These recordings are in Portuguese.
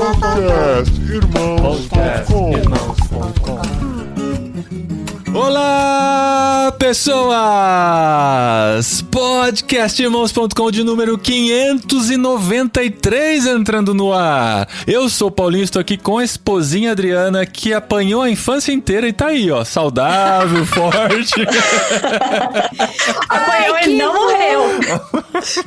Irmãos.com. Olá, pessoas! Podcastirmãos.com de número 593 entrando no ar. Eu sou o Paulinho, estou aqui com a esposinha Adriana, que apanhou a infância inteira e tá aí, ó, saudável, forte. Apanhou e não morreu.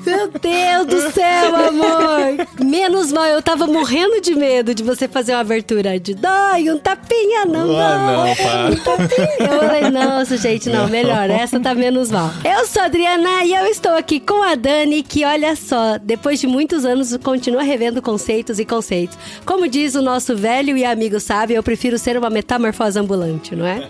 Meu Deus do céu, amor. Menos mal, eu tava morrendo de medo de você fazer uma abertura de dói, um tapinha, não. Não, para. Um tapinha. Eu falei, nossa, gente, não, melhor, essa tá menos mal. Eu sou a Adriana e eu estou aqui com a Dani, que olha só, depois de muitos anos continua revendo conceitos e conceitos. Como diz o nosso velho e amigo sábio, eu prefiro ser uma metamorfose ambulante, não é?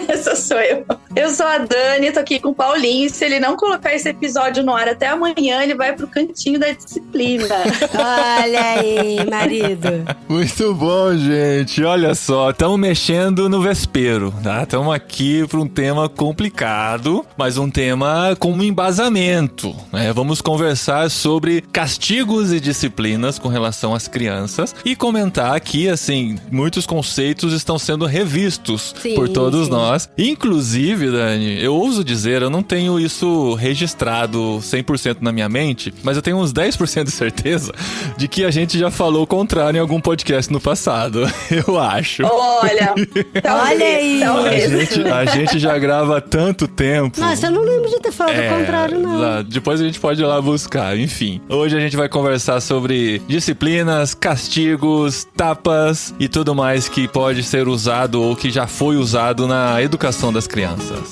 Essa sou eu. Eu sou a Dani, tô aqui com o Paulinho. Se ele não colocar esse episódio no ar até amanhã, ele vai pro cantinho da disciplina. Olha aí, marido. Muito bom, gente. Olha só, estamos mexendo no vespeiro, tá? Estamos aqui para um tema complicado, mas um tema com um embasamento, né? Vamos conversar sobre castigos e disciplinas com relação às crianças e comentar aqui, assim, muitos conceitos estão sendo revistos por todos nós. Inclusive, Dani, eu ouso dizer, eu não tenho isso registrado 100% na minha mente, mas eu tenho uns 10% de certeza de que a gente já falou o contrário em algum podcast no passado. Eu acho. Olha, olha aí. A gente já grava há tanto tempo. Nossa, eu não lembro de ter falado o contrário, não. Depois a gente pode ir lá buscar, enfim. Hoje a gente vai conversar sobre disciplinas, castigos, tapas e tudo mais que pode ser usado ou que já foi usado na educação das crianças.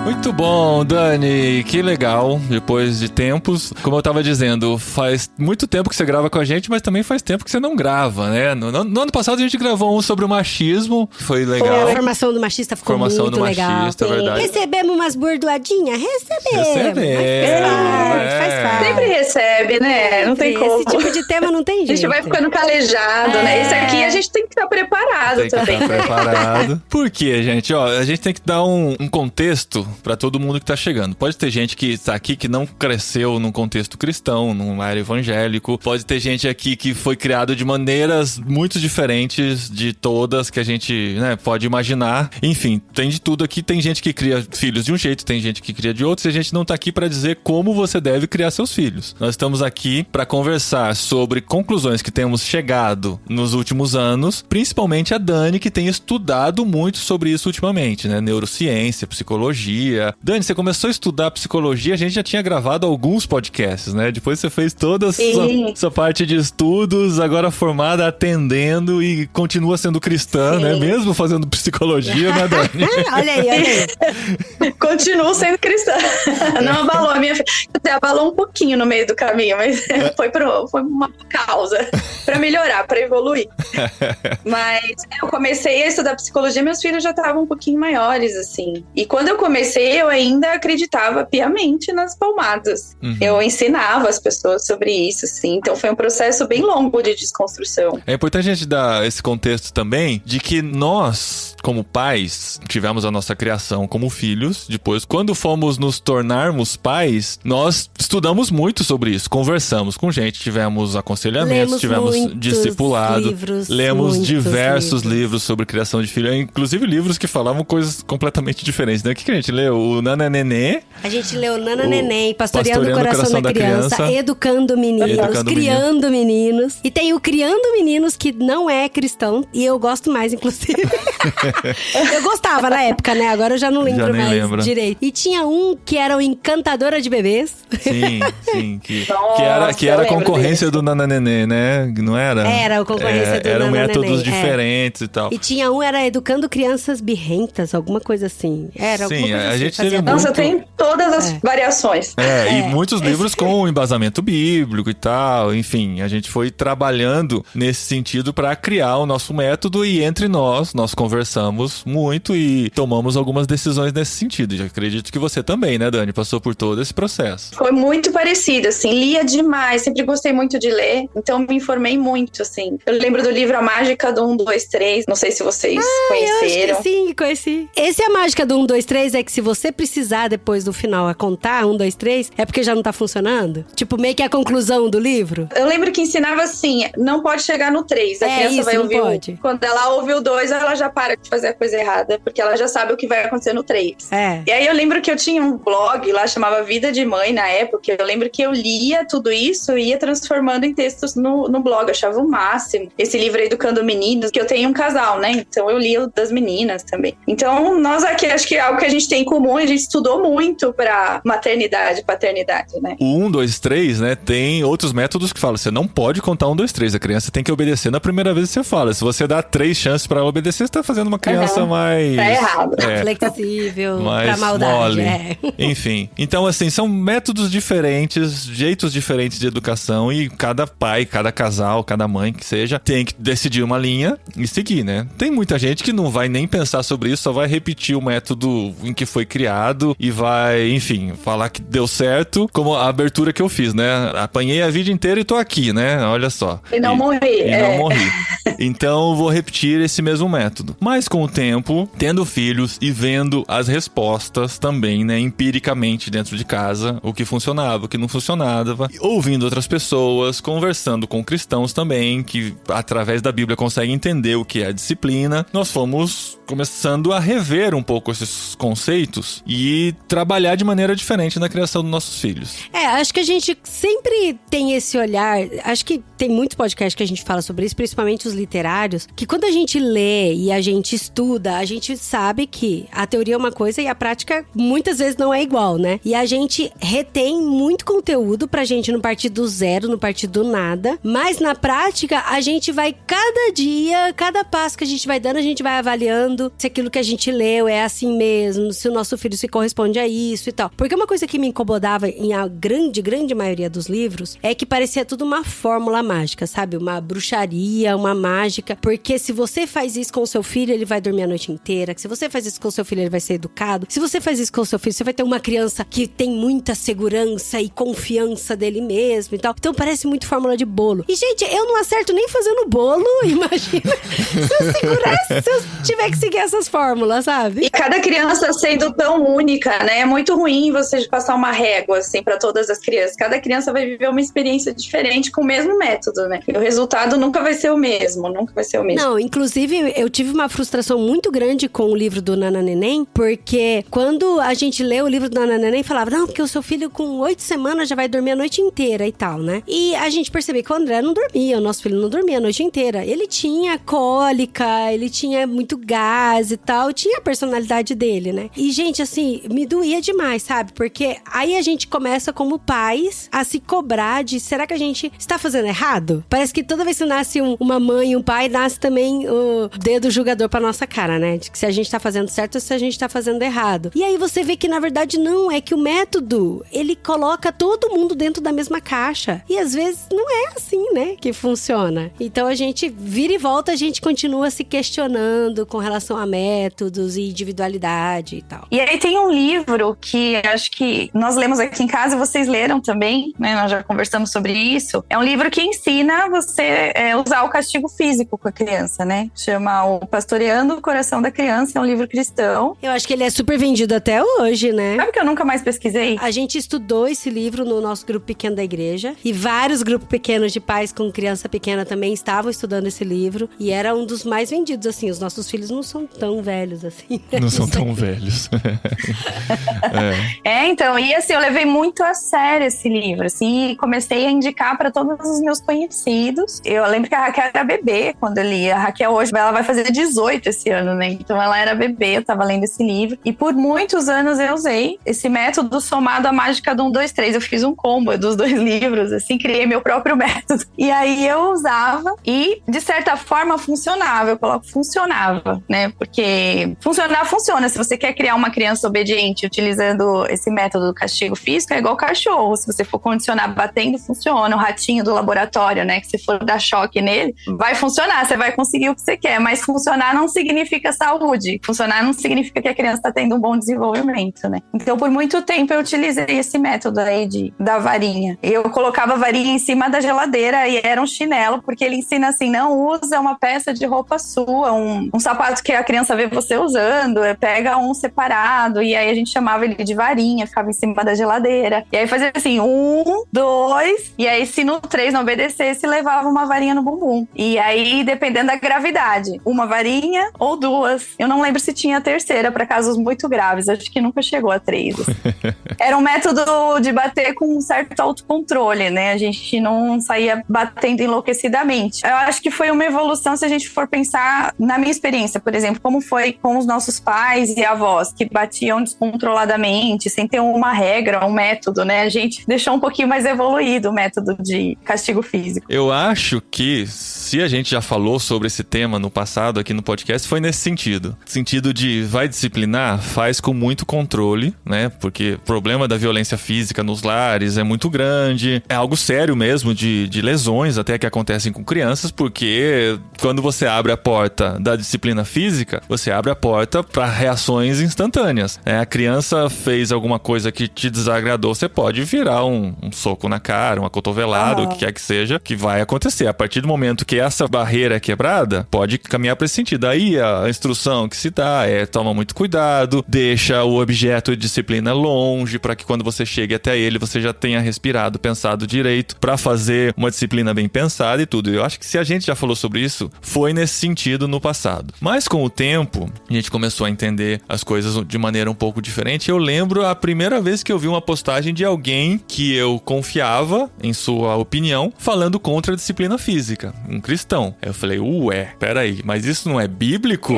Muito bom, Dani, que legal, depois de tempos, como eu tava dizendo, faz muito tempo que você grava com a gente, mas também faz tempo que você não grava, né? No ano passado a gente gravou um sobre o machismo, foi legal. A formação do machista ficou muito legal. Machista, verdade. Recebemos umas burdoadinhas? Recebemos. Faz parte. Sempre recebe, né? Não tem como. Esse tipo de tema não tem jeito. A gente vai ficando calejado, né? Isso aqui a gente tem que estar preparado também. Por quê, gente? Ó, a gente tem que dar um contexto pra todo mundo que tá chegando. Pode ter gente que tá aqui que não cresceu num contexto cristão, num área evangélico. Pode ter gente aqui que foi criado de maneiras muito diferentes de todas que a gente, né, pode imaginar. Enfim, tem de tudo aqui. Tem gente que cria filhos de um jeito, tem gente que cria de outro. E a gente não tá aqui pra dizer como você deve criar seus filhos. Nós estamos aqui pra conversar sobre conclusões que temos chegado nos últimos anos, principalmente a Dani, que tem estudado muito sobre isso ultimamente, né? Neurociência, psicologia. Dani, você começou a estudar psicologia, a gente já tinha gravado alguns podcasts, né? Depois você fez toda a sua parte de estudos, agora formada, atendendo e continua sendo cristã, né? Mesmo fazendo psicologia, né, Dani? Olha aí. Continuo sendo cristã. Não abalou a minha fé. Abalou um pouquinho no meio do caminho, mas foi uma causa pra melhorar, pra evoluir. Mas eu comecei a estudar psicologia, meus filhos já estavam um pouquinho maiores, assim. E quando eu comecei, eu ainda acreditava piamente nas palmadas. Eu ensinava as pessoas sobre isso, assim. Então foi um processo bem longo de desconstrução. É importante a gente dar esse contexto também de que nós, como pais, tivemos a nossa criação como filhos. Depois, quando fomos nos tornarmos pais, nós estudamos muito sobre isso. Conversamos com gente, tivemos aconselhamentos, tivemos discipulado. Lemos diversos livros sobre criação de filho. Inclusive livros que falavam coisas completamente diferentes, né? O que a gente leu? O Nana Nenê. A gente leu Nana Neném, Pastoreando o Coração da Criança, Educando Meninos, Criando Meninos. E tem o Criando Meninos, que não é cristão. E eu gosto mais, inclusive. Eu gostava na época, né? Agora eu já não lembro mais direito. E tinha um que era o Encantadora de Bebês. Sim. Que era a concorrência do Nana Nenê, né? Não era? Era a concorrência do Nana Nenê. Eram métodos diferentes e tal. E tinha um, era Educando Crianças Birrentas, alguma coisa assim. Era alguma coisa a assim. gente teve Nossa, tem todas as variações. E muitos livros com embasamento bíblico e tal. Enfim, a gente foi trabalhando nesse sentido para criar o nosso método e entre nós conversamos muito e tomamos algumas decisões nesse sentido. Eu acredito que você também, né, Dani? Passou por todo esse processo. Foi muito parecido, assim. Lia demais. Sempre gostei muito de ler. Então, me informei muito, assim. Eu lembro do livro A Mágica do 1, 2, 3. Não sei se vocês conheceram. Eu acho que sim, conheci. Esse é a mágica do 1, 2, 3, é que se você precisar depois do final contar 1, 2, 3, é porque já não tá funcionando? Tipo, meio que a conclusão do livro? Eu lembro que ensinava assim, não pode chegar no 3. A criança isso, vai ouvir pode. Quando ela ouve o 2, ela já para de fazer a coisa errada, porque ela já sabe o que vai acontecer no 3. E aí eu lembro que eu tinha um blog lá, chamava Vida de Mãe na época. Eu lembro que eu lia tudo isso e ia transformando em textos no blog. Eu achava o máximo. Esse livro Educando Meninos, que eu tenho um casal, né? Então eu li o das meninas também. Então nós aqui, acho que é algo que a gente tem em comum, a gente estudou muito pra maternidade e paternidade, né? O 1, 2, 3, né? Tem outros métodos que falam, você não pode contar 1, 2, 3. A criança tem que obedecer na primeira vez que você fala. Se você dá 3 chances pra ela obedecer, você tá fazendo uma criança mais... Tá errado. Flexível, mais pra maldade. Mole. Enfim. Então, assim, são métodos diferentes, jeitos diferentes de educação e cada pai, cada casal, cada mãe que seja, tem que decidir uma linha e seguir, né? Tem muita gente que não vai nem pensar sobre isso, só vai repetir o método em que foi criado e vai, enfim, falar que deu certo, como a abertura que eu fiz, né? Apanhei a vida inteira e tô aqui, né? Olha só. E não morri. Não morri. Então, vou repetir esse mesmo método. Mas com o tempo, tendo filhos e vendo as respostas também, né, empiricamente dentro de casa, o que funcionava, o que não funcionava, ouvindo outras pessoas, conversando com cristãos também, que através da Bíblia conseguem entender o que é a disciplina, nós fomos começando a rever um pouco esses conceitos e trabalhar de maneira diferente na criação dos nossos filhos. Acho que a gente sempre tem esse olhar, acho que tem muitos podcasts que a gente fala sobre isso, principalmente os literários, que quando a gente lê e a gente estuda, a gente sabe que a teoria é uma coisa e a prática muitas vezes não é igual, né? E a gente retém muito conteúdo pra gente não partir do zero, não partir do nada, mas na prática a gente vai cada dia, cada passo que a gente vai dando, a gente vai avaliando se aquilo que a gente leu é assim mesmo, se o nosso filho se corresponde a isso e tal. Porque uma coisa que me incomodava em a grande maioria dos livros é que parecia tudo uma fórmula mágica, sabe? Uma bruxaria, uma mágica, porque se você faz isso com o seu filho, ele vai dormir a noite inteira, se você faz isso com o seu filho, ele vai ser educado, se você faz isso com o seu filho, você vai ter uma criança que tem muita segurança e confiança dele mesmo e tal. Então parece muito fórmula de bolo. E gente, eu não acerto nem fazendo bolo, imagina se eu tiver que seguir essas fórmulas, sabe? E cada criança sendo tão única, né? É muito ruim você passar uma régua, assim, pra todas as crianças. Cada criança vai viver uma experiência diferente com o mesmo método, né? E o resultado nunca vai ser o mesmo, nunca vai ser o mesmo. Não, inclusive, eu tive uma frustração muito grande com o livro do Nana Neném, porque quando a gente lê o livro do Nana Neném, falava, não, porque o seu filho com 8 semanas já vai dormir a noite inteira e tal, né? E a gente percebeu que o André não dormia, o nosso filho não dormia a noite inteira. Ele tinha cólica, ele tinha muito gás e tal, tinha a personalidade dele, né? E, gente, assim, me doía demais, sabe? Porque aí a gente começa como pais a se cobrar de, será que a gente está fazendo errado? Parece que toda vez que nasce uma mãe e um pai, nasce também o dedo julgador pra nossa cara, né? De que se a gente tá fazendo certo ou se a gente tá fazendo errado. E aí você vê que, na verdade, não, é que o método, ele coloca todo mundo dentro da mesma caixa. E às vezes não é assim, né, que funciona. Então a gente vira e volta, a gente continua se questionando com relação a métodos e individualidade e tal. E aí tem um livro que acho que nós lemos aqui em casa e vocês leram também, né? Nós já conversamos sobre isso. É um livro que ensina você usar o castigo físico com a criança, né? Chama O Pastoreando o Coração da Criança, é um livro cristão. Eu acho que ele é super vendido até hoje, né? Sabe que eu nunca mais pesquisei? A gente estudou esse livro no nosso grupo pequeno da igreja e vários grupos pequenos de pais com criança pequena também estavam estudando esse livro e era um dos mais vendidos, assim. Os nossos filhos não são tão velhos assim. Não são tão velhos. Então, e assim, eu levei muito a sério esse livro, assim, e comecei a indicar para todos os meus conhecidos. Eu lembro que a Raquel era bebê quando eu li. A Raquel hoje, ela vai fazer 18 esse ano, né? Então ela era bebê, eu tava lendo esse livro. E por muitos anos eu usei esse método somado à mágica do 1, 2, 3. Eu fiz um combo dos 2 livros, assim, criei meu próprio método. E aí eu usava e, de certa forma, funcionava. Eu coloco funcionava, né? Porque funcionar funciona. Se você quer criar uma criança obediente utilizando esse método do castigo físico, é igual cachorro. Se você for condicionar batendo, funciona. O ratinho do laboratório, né? Que se for dar choque nele, vai funcionar, você vai conseguir o que você quer, mas funcionar não significa saúde. Funcionar não significa que a criança está tendo um bom desenvolvimento, né? Então, por muito tempo, eu utilizei esse método aí da varinha. Eu colocava a varinha em cima da geladeira e era um chinelo, porque ele ensina assim, não usa uma peça de roupa sua, um sapato que a criança vê você usando, pega um separado, e aí a gente chamava ele de varinha, ficava em cima da geladeira. E aí fazia assim, 1, 2, e aí se no 3 não obedecesse, levava uma varinha no bumbum. E aí, dependendo da gravidade, uma varinha ou 2. Eu não lembro se tinha a terceira, para casos muito graves, acho que nunca chegou a 3. Era um método de bater com um certo autocontrole, né? A gente não saía batendo enlouquecidamente. Eu acho que foi uma evolução se a gente for pensar na minha experiência, por exemplo, como foi com os nossos pais e avós, que batiam descontroladamente, sem ter uma regra, um método, né? A gente deixou um pouquinho mais evoluído o método de castigo físico. Eu acho que, se a gente já falou sobre esse tema no passado aqui no podcast, foi nesse sentido. Sentido de vai disciplinar, faz com muito controle, né? Porque o problema da violência física nos lares é muito grande. É algo sério mesmo, de lesões até que acontecem com crianças, porque quando você abre a porta da disciplina física, você abre a porta para reações instantâneas. A criança fez alguma coisa que te desagradou, você pode virar um soco na cara, uma cotovelada, o que quer que seja, que vai acontecer. A partir do momento que essa barreira é quebrada, pode caminhar para esse sentido. Aí a instrução que se dá é toma muito cuidado, deixa o objeto de disciplina longe, para que quando você chegue até ele, você já tenha respirado, pensado direito, para fazer uma disciplina bem pensada e tudo. Eu acho que se a gente já falou sobre isso, foi nesse sentido no passado. Mas com o tempo, a gente começou a entender as coisas de maneira um pouco diferente. Eu lembro a primeira vez que eu vi uma postagem de alguém que eu confiava em sua opinião, falando contra a disciplina física, um cristão. Aí eu falei, peraí, mas isso não é bíblico?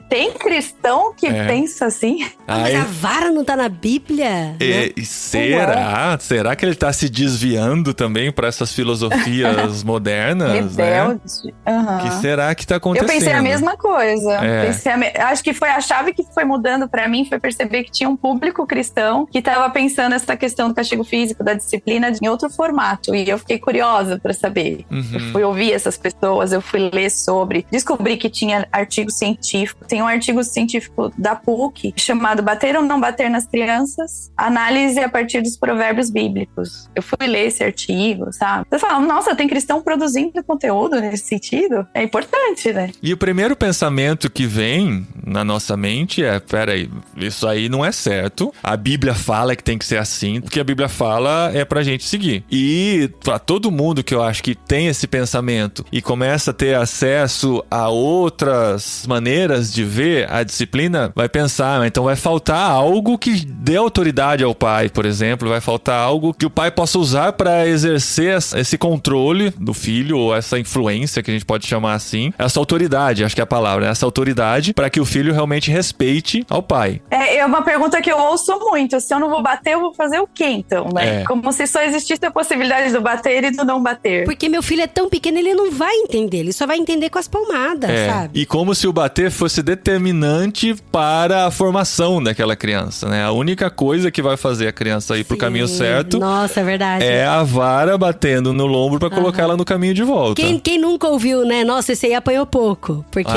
Tem cristão que pensa assim? Mas a vara não tá na Bíblia? Será? Será que ele tá se desviando também para essas filosofias modernas? Rebeldes. Né? Que será que tá acontecendo? Eu pensei a mesma coisa. Acho que foi a chave que foi mudando pra mim, foi perceber que tinha um público cristão que tava pensando essa questão do castigo físico, da disciplina, em outro formato. E eu fiquei curiosa pra saber. Eu fui ouvir essas pessoas, eu fui ler sobre, descobri que tinha artigo científico. Tem um artigo científico da PUC chamado Bater ou Não Bater nas Crianças? Análise a partir dos provérbios bíblicos. Eu fui ler esse artigo, sabe? Você fala, nossa, tem cristão produzindo conteúdo nesse sentido? É importante, né? E o primeiro pensamento que vem na nossa mente é, peraí, isso aí não é certo. A Bíblia fala que tem que ser assim. O que a Bíblia fala é pra gente seguir. E pra todo mundo que eu acho que tem esse pensamento e começa a ter acesso a outras maneiras de ver a disciplina, vai pensar, então vai faltar algo que dê autoridade ao pai, por exemplo, vai faltar algo que o pai possa usar para exercer esse controle do filho, ou essa influência que a gente pode chamar assim, essa autoridade, acho que é a palavra, né? Essa autoridade para que o filho realmente respeite ao pai. É uma pergunta que eu ouço muito, se eu não vou bater, eu vou fazer o quê então, né? Como se só existisse a possibilidade do bater e do não bater. Porque meu filho é tão pequeno, ele não vai entender, ele só vai entender com as palmadas, sabe? E como se o bater fosse determinante para a formação daquela criança, né? A única coisa que vai fazer a criança ir pro caminho certo, nossa, é verdade, é a vara batendo no lombo para colocar ela no caminho de volta. Quem nunca ouviu, né? Nossa, esse aí apanhou pouco, porque,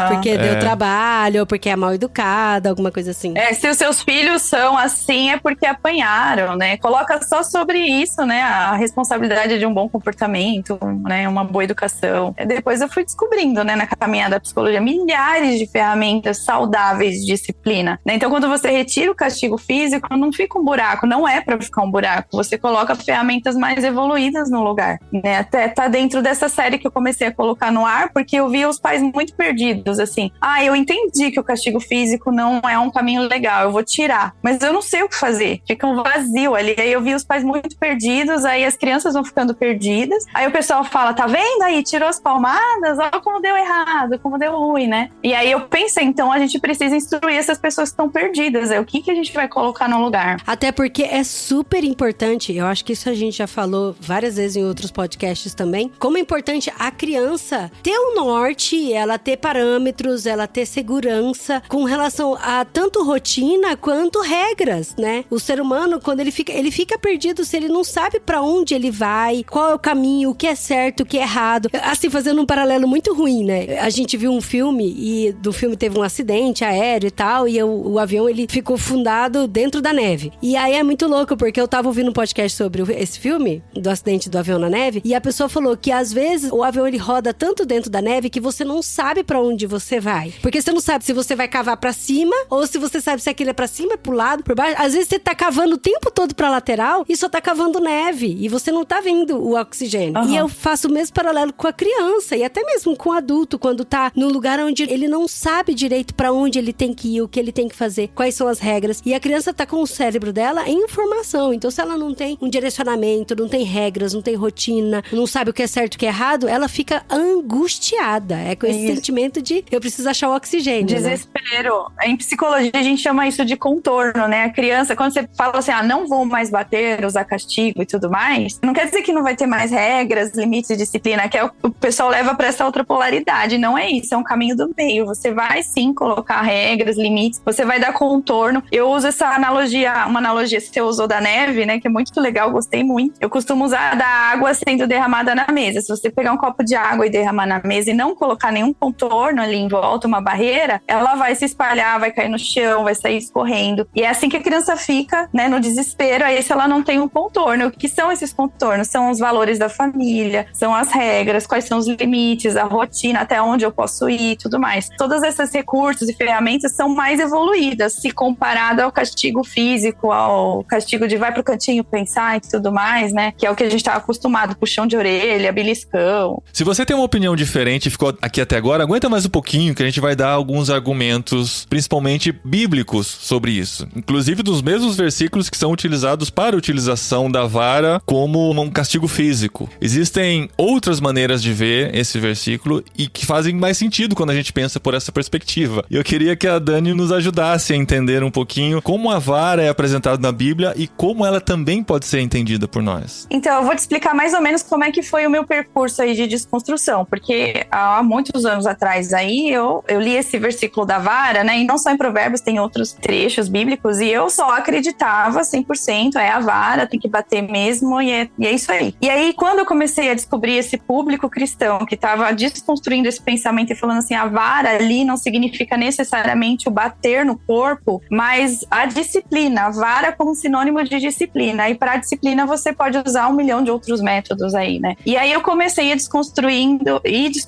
porque deu trabalho, ou porque é mal educado, alguma coisa assim. Se os seus filhos são assim, é porque apanharam, né? Coloca só sobre isso, né? A responsabilidade de um bom comportamento, né? Uma boa educação. Depois eu fui descobrindo, né? Na caminhada da psicologia, milhares de ferramentas saudáveis de disciplina, né? Então, quando você retira o castigo físico, não fica um buraco, não é pra ficar um buraco. Você coloca ferramentas mais evoluídas no lugar, né? Até tá dentro dessa série que eu comecei a colocar no ar, porque eu via os pais muito perdidos, assim. Eu entendi que o castigo físico não é um caminho legal, eu vou tirar. Mas eu não sei o que fazer. Fica um vazio ali. Aí eu vi os pais muito perdidos, aí as crianças vão ficando perdidas. Aí o pessoal fala, tá vendo aí? Tirou as palmadas? Olha como deu errado, como deu ruim, né? E aí eu pensei, então a gente precisa instruir essas pessoas que estão perdidas. O que a gente vai colocar no lugar? Até porque é super importante, eu acho que isso a gente já falou várias vezes em outros podcasts também, como é importante a criança ter um norte, ela ter parâmetros, ela ter segurança com relação a tanto rotina quanto regras, né? O ser humano, quando ele fica perdido se ele não sabe pra onde ele vai, qual é o caminho, o que é certo, o que é errado. assim, fazendo um paralelo muito ruim, né? A gente viu um filme e do filme teve um acidente aéreo e tal, e o avião, ele ficou fundado dentro da neve. E aí é muito louco, porque eu tava ouvindo um podcast sobre esse filme, do acidente do avião na neve, e a pessoa falou que às vezes o avião, ele roda tanto dentro da neve que você não sabe pra onde você vai. Porque você não sabe se você vai cavar pra cima, ou se você sabe se aquilo é pra cima, pro lado, por baixo. Às vezes você tá cavando o tempo todo pra lateral e só tá cavando neve, e você não tá vendo o oxigênio. E eu faço o mesmo paralelo com a criança, e até mesmo com o adulto, quando tá num lugar onde ele não sabe direito pra onde ele tem que ir, o que ele tem que fazer, quais são as regras. E a criança tá com o cérebro dela em informação. Então, se ela não tem um direcionamento, não tem regras, não tem rotina, não sabe o que é certo e o que é errado, ela fica angustiada. É com esse sentimento de eu preciso achar o oxigênio. Desespero. Né? Em psicologia, a gente chama isso de contorno, né? A criança, quando você fala assim, não vou mais bater, usar castigo e tudo mais, não quer dizer que não vai ter mais regras, limites e disciplina, que é o pessoal leva pra essa outra polaridade. Não é isso, é um caminho do meio. Você vai sim colocar regras, limites, você vai dar contorno. Eu uso essa analogia, uma analogia que você usou da neve, né? Que é muito legal, gostei muito. Eu costumo usar da água sendo derramada na mesa. Se você pegar um copo de água e derramar na mesa e não colocar nenhum contorno ali em volta, uma barreira, ela vai se espalhar, vai cair no chão, vai sair escorrendo. E é assim que a criança fica, né? No desespero, aí se ela não tem um contorno. O que são esses contornos? São os valores da família, são as regras, quais são os limites, a rotina, até onde eu posso ir e tudo mais. Todos esses recursos e ferramentas são mais evoluídas, se comparado ao castigo físico, ao castigo de vai pro cantinho pensar e tudo mais, né? Que é o que a gente tá acostumado, puxão de orelha, beliscão. Se você tem uma opinião diferente e ficou aqui até agora, aguenta mais um pouquinho que a gente vai dar alguns argumentos, principalmente bíblicos, sobre isso. Inclusive dos mesmos versículos que são utilizados para a utilização da vara como um castigo físico. Existem outras maneiras de ver esse versículo e que fazem mais sentido quando a gente pensa por essa perspectiva. E eu queria que a Dani nos ajudasse a entender um pouquinho como a vara é apresentada na Bíblia e como ela também pode ser entendida por nós. Então, eu vou te explicar mais ou menos como é que foi o meu percurso aí de desconstrução, porque há muitos anos atrás aí eu li esse versículo da vara, né, e não só em Provérbios, tem outros trechos bíblicos, e eu só acreditava 100%, é a vara, tem que bater mesmo, e é isso aí. E aí, quando eu comecei a descobrir esse público cristão que estava desconstruindo esse pensamento e falando assim, a vara ali não significa necessariamente o bater no corpo, mas a disciplina, a vara como sinônimo de disciplina, e para a disciplina você pode usar 1 milhão de outros métodos aí, né? E aí eu comecei a desconstruindo esse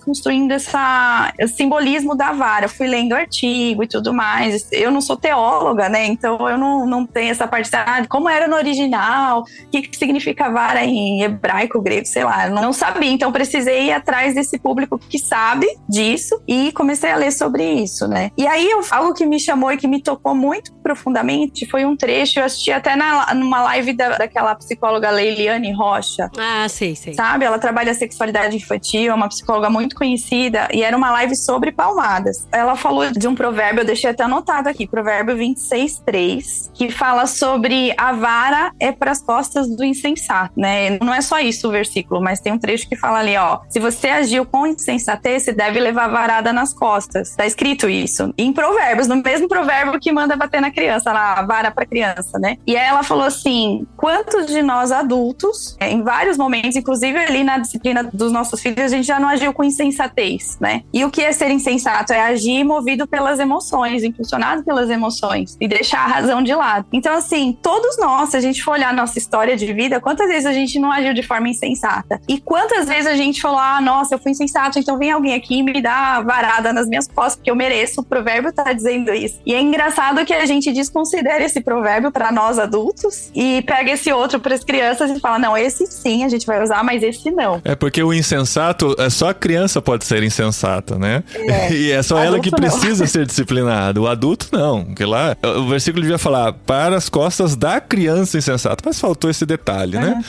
simbolismo da vara, fui lendo artigo e tudo mais. Eu não sou teóloga, né? Então eu não tenho essa parte de como era no original, o que significa vara em hebraico, grego, sei lá, eu não sabia. Então precisei ir atrás desse público que sabe disso e comecei a ler sobre isso, né? E aí algo que me chamou e que me tocou muito profundamente foi um trecho, eu assisti até numa live daquela psicóloga Leiliane Rocha. Ah, sei. Sabe? Ela trabalha a sexualidade infantil, é uma psicóloga muito conhecida, e era uma live sobre palmadas. Ela falou de um provérbio, eu deixei até anotado aqui, provérbio 26:3, que fala sobre a vara é para as costas do insensato, né? Não é só isso o versículo, mas tem um trecho que fala ali, ó, se você agiu com insensatez, você deve levar varada nas costas. Tá escrito isso. Em Provérbios, no mesmo provérbio que manda bater na criança, lá, a vara pra criança, né? E aí ela falou assim, quantos de nós adultos, em vários momentos, inclusive ali na disciplina dos nossos filhos, a gente já não agiu com insensatez, né? E o que é ser insensato? É agir movido pelas emoções, impulsionado pelas emoções e deixar a razão de lado. Então, assim, todos nós, se a gente for olhar a nossa história de vida, quantas vezes a gente não agiu de forma insensata? E quantas vezes a gente falou, nossa, eu fui insensato, então vem alguém aqui e me dá varada nas minhas costas, porque eu mereço, o provérbio tá dizendo isso. E é engraçado que a gente desconsidera esse provérbio para nós adultos e pega esse outro para as crianças e fala, não, esse sim a gente vai usar, mas esse não. É porque o insensato, só a criança pode ser insensata, né? E é só ela que precisa ser disciplinada. O adulto não, porque lá o versículo devia falar para as costas da criança insensata, mas faltou esse detalhe, né?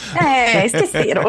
Esqueceram.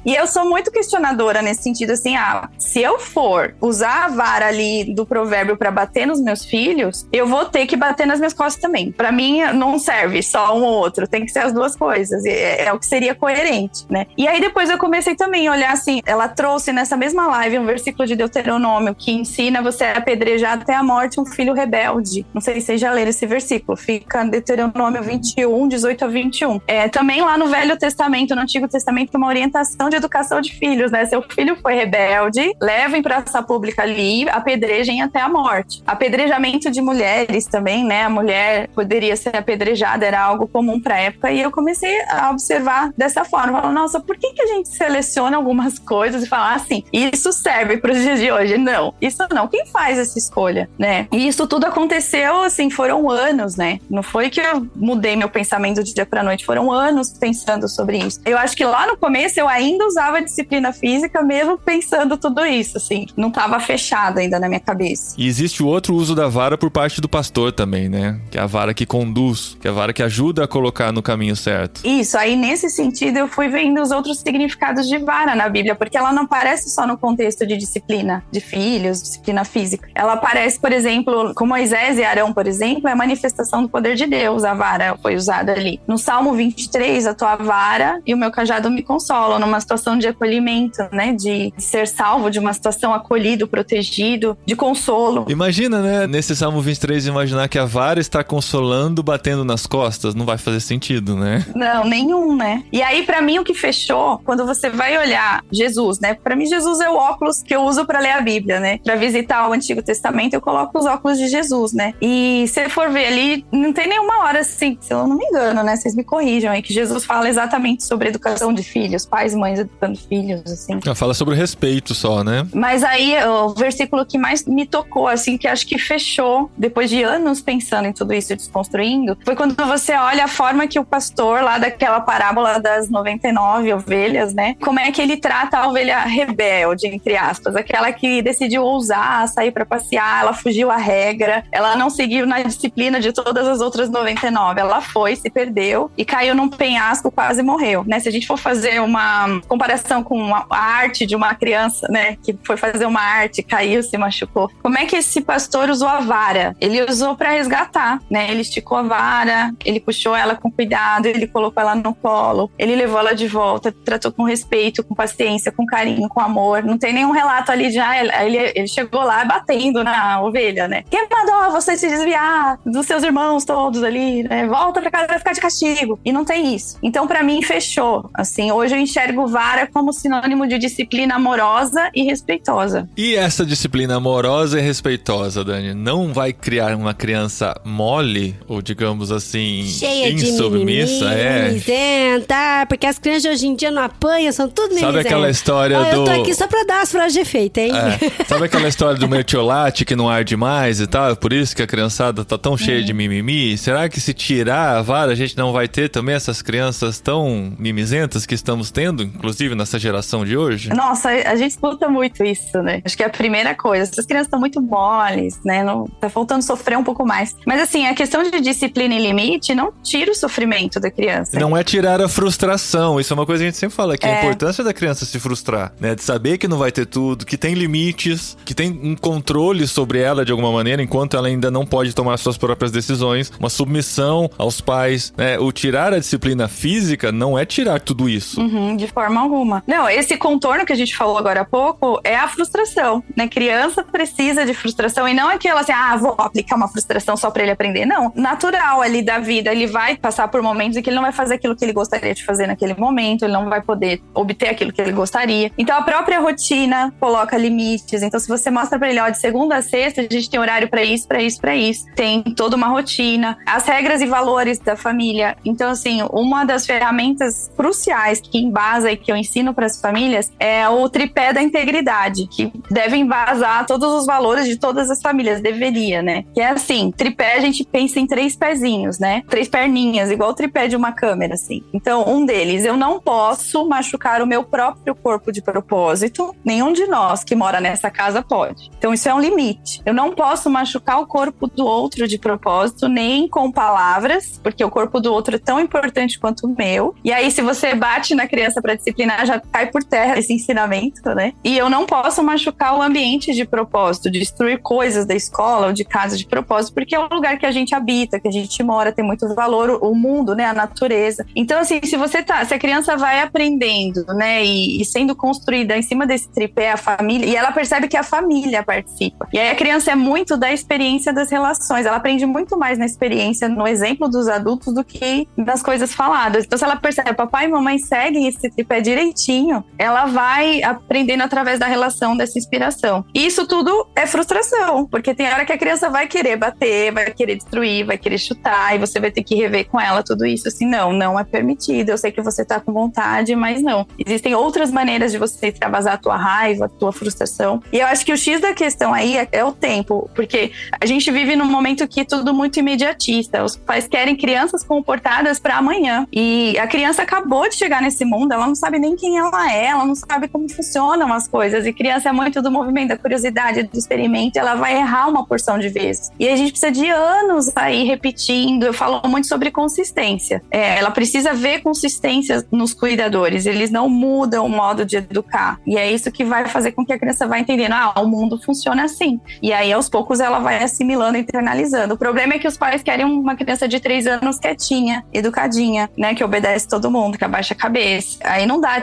E eu sou muito questionadora nesse sentido, assim, se eu for usar a vara ali do provérbio para bater nos meus filhos, eu vou ter que bater nas minhas costas também. Para mim não serve só um ou outro, tem que ser as duas coisas, é o que seria coerente, né? E aí depois eu comecei também a olhar assim, ela trouxe nessa mesma live um versículo de Deuteronômio que ensina você a apedrejar até a morte um filho rebelde. Não sei se vocês já leram esse versículo, fica Deuteronômio 21:18-21. Também lá no Velho Testamento, no Antigo Testamento, uma orientação de educação de filhos. filhos, né? Seu filho foi rebelde, leva em praça pública ali, apedrejem até a morte. Apedrejamento de mulheres também, né? A mulher poderia ser apedrejada, era algo comum pra época, e eu comecei a observar dessa forma. Falar, nossa, por que a gente seleciona algumas coisas e fala assim, isso serve pros dias de hoje? Não, isso não. Quem faz essa escolha, né? E isso tudo aconteceu, assim, foram anos, né? Não foi que eu mudei meu pensamento de dia pra noite, foram anos pensando sobre isso. Eu acho que lá no começo eu ainda usava a disciplina física, mesmo pensando tudo isso, assim. Não tava fechado ainda na minha cabeça. E existe o outro uso da vara por parte do pastor também, né? Que é a vara que conduz, que é a vara que ajuda a colocar no caminho certo. Isso, aí nesse sentido eu fui vendo os outros significados de vara na Bíblia, porque ela não aparece só no contexto de disciplina de filhos, disciplina física. Ela aparece, por exemplo, com Moisés e Arão, por exemplo, é a manifestação do poder de Deus, a vara foi usada ali. No Salmo 23, a tua vara e o meu cajado me consolam, numa situação de acolhimento, né, de ser salvo, de uma situação acolhido, protegido, de consolo. Imagina, né, nesse Salmo 23, imaginar que a vara está consolando, batendo nas costas, não vai fazer sentido, né? Não, nenhum, né? E aí, pra mim, o que fechou, quando você vai olhar Jesus, né, pra mim Jesus é o óculos que eu uso pra ler a Bíblia, né? Pra visitar o Antigo Testamento, eu coloco os óculos de Jesus, né? E se for ver ali, não tem nenhuma hora assim, se eu não me engano, né? Vocês me corrijam aí, que Jesus fala exatamente sobre educação de filhos, pais e mães educando filhos, assim. Fala sobre respeito só, né? Mas aí, o versículo que mais me tocou, assim, que acho que fechou, depois de anos pensando em tudo isso e desconstruindo, foi quando você olha a forma que o pastor, lá daquela parábola das 99 ovelhas, né? Como é que ele trata a ovelha rebelde, entre aspas, aquela que decidiu ousar, sair pra passear, ela fugiu à regra, ela não seguiu na disciplina de todas as outras 99, ela foi, se perdeu e caiu num penhasco, quase morreu, né? Se a gente for fazer uma comparação com a arte de uma criança, né, que foi fazer uma arte, caiu, se machucou, como é que esse pastor usou a vara? Ele usou pra resgatar, né? Ele esticou a vara, ele puxou ela com cuidado, ele colocou ela no colo, ele levou ela de volta, tratou com respeito, com paciência, com carinho, com amor. Não tem nenhum relato ali de, ele chegou lá batendo na ovelha, né? Quem mandou você se desviar dos seus irmãos todos ali, né? Volta pra casa, vai ficar de castigo. E não tem isso. Então, pra mim, fechou. Assim, hoje eu enxergo vara como sinônimo de disciplina amorosa e respeitosa. E essa disciplina amorosa e respeitosa, Dani, não vai criar uma criança mole, ou digamos assim, cheia insubmissa? De mimizenta, porque as crianças de hoje em dia não apanham, são tudo mimizentas. Sabe aquela história do... Eu tô aqui só pra dar as frases de efeito, hein? Sabe aquela história do mertiolate que não arde mais e tal? Por isso que a criançada tá tão cheia de mimimi? Será que se tirar a vara, a gente não vai ter também essas crianças tão mimizentas que estamos tendo, inclusive nessa geração de hoje? Nossa, a gente escuta muito isso, né? Acho que é a primeira coisa. Essas crianças estão muito moles, né? Não, tá faltando sofrer um pouco mais. Mas assim, a questão de disciplina e limite não tira o sofrimento da criança. Não é tirar a frustração. Isso é uma coisa que a gente sempre fala, que a importância da criança se frustrar, né? De saber que não vai ter tudo, que tem limites, que tem um controle sobre ela de alguma maneira, enquanto ela ainda não pode tomar suas próprias decisões, uma submissão aos pais, né? O tirar a disciplina física não é tirar tudo isso. De forma alguma. Não, esse contorno que a gente falou agora há pouco é a frustração, né? Criança precisa de frustração e não aquela assim, vou aplicar uma frustração só pra ele aprender. Não, natural ali da vida, ele vai passar por momentos em que ele não vai fazer aquilo que ele gostaria de fazer naquele momento, ele não vai poder obter aquilo que ele gostaria. Então a própria rotina coloca limites. Então se você mostra pra ele, ó, de segunda a sexta a gente tem horário pra isso, pra isso, pra isso. Tem toda uma rotina, as regras e valores da família. Então assim, uma das ferramentas cruciais que embasa e que eu ensino pras famílias é o tripé da integridade, que deve embasar todos os valores de todas as famílias, deveria, né? Que é assim, tripé a gente pensa em 3 pezinhos, né? 3 perninhas, igual o tripé de uma câmera, assim. Então, um deles, eu não posso machucar o meu próprio corpo de propósito, nenhum de nós que mora nessa casa pode. Então, isso é um limite. Eu não posso machucar o corpo do outro de propósito, nem com palavras, porque o corpo do outro é tão importante quanto o meu. E aí, se você bate na criança pra disciplinar, já cai por terra esse ensinamento, né? E eu não posso machucar o ambiente de propósito, destruir coisas da escola ou de casa de propósito, porque é o lugar que a gente habita, que a gente mora, tem muito valor, o mundo, né, a natureza. Então, assim, se a criança vai aprendendo, né, e sendo construída em cima desse tripé, a família, e ela percebe que a família participa. E aí a criança é muito da experiência das relações, ela aprende muito mais na experiência, no exemplo dos adultos, do que nas coisas faladas. Então, se ela percebe, papai e mamãe seguem esse tripé direitinho, ela vai aprendendo através da relação dessa inspiração. E isso tudo é frustração, porque tem hora que a criança vai querer bater, vai querer destruir, vai querer chutar, e você vai ter que rever com ela tudo isso, assim, não é permitido, eu sei que você tá com vontade, mas não. Existem outras maneiras de você extravasar a tua raiva, a tua frustração. E eu acho que o X da questão aí é o tempo, porque a gente vive num momento que é tudo muito imediatista. Os pais querem crianças comportadas para amanhã. E a criança acabou de chegar nesse mundo, ela não sabe nem quem ela não sabe como funcionam as coisas. E criança é muito do movimento, da curiosidade, do experimento, ela vai errar uma porção de vezes. E a gente precisa de anos aí repetindo. Eu falo muito sobre consistência. Ela precisa ver consistência nos cuidadores. Eles não mudam o modo de educar. E é isso que vai fazer com que a criança vá entendendo, o mundo funciona assim. E aí, aos poucos, ela vai assimilando, internalizando. O problema é que os pais querem uma criança de 3 anos quietinha, educadinha, né? Que obedece todo mundo, que abaixa a cabeça. Aí não dá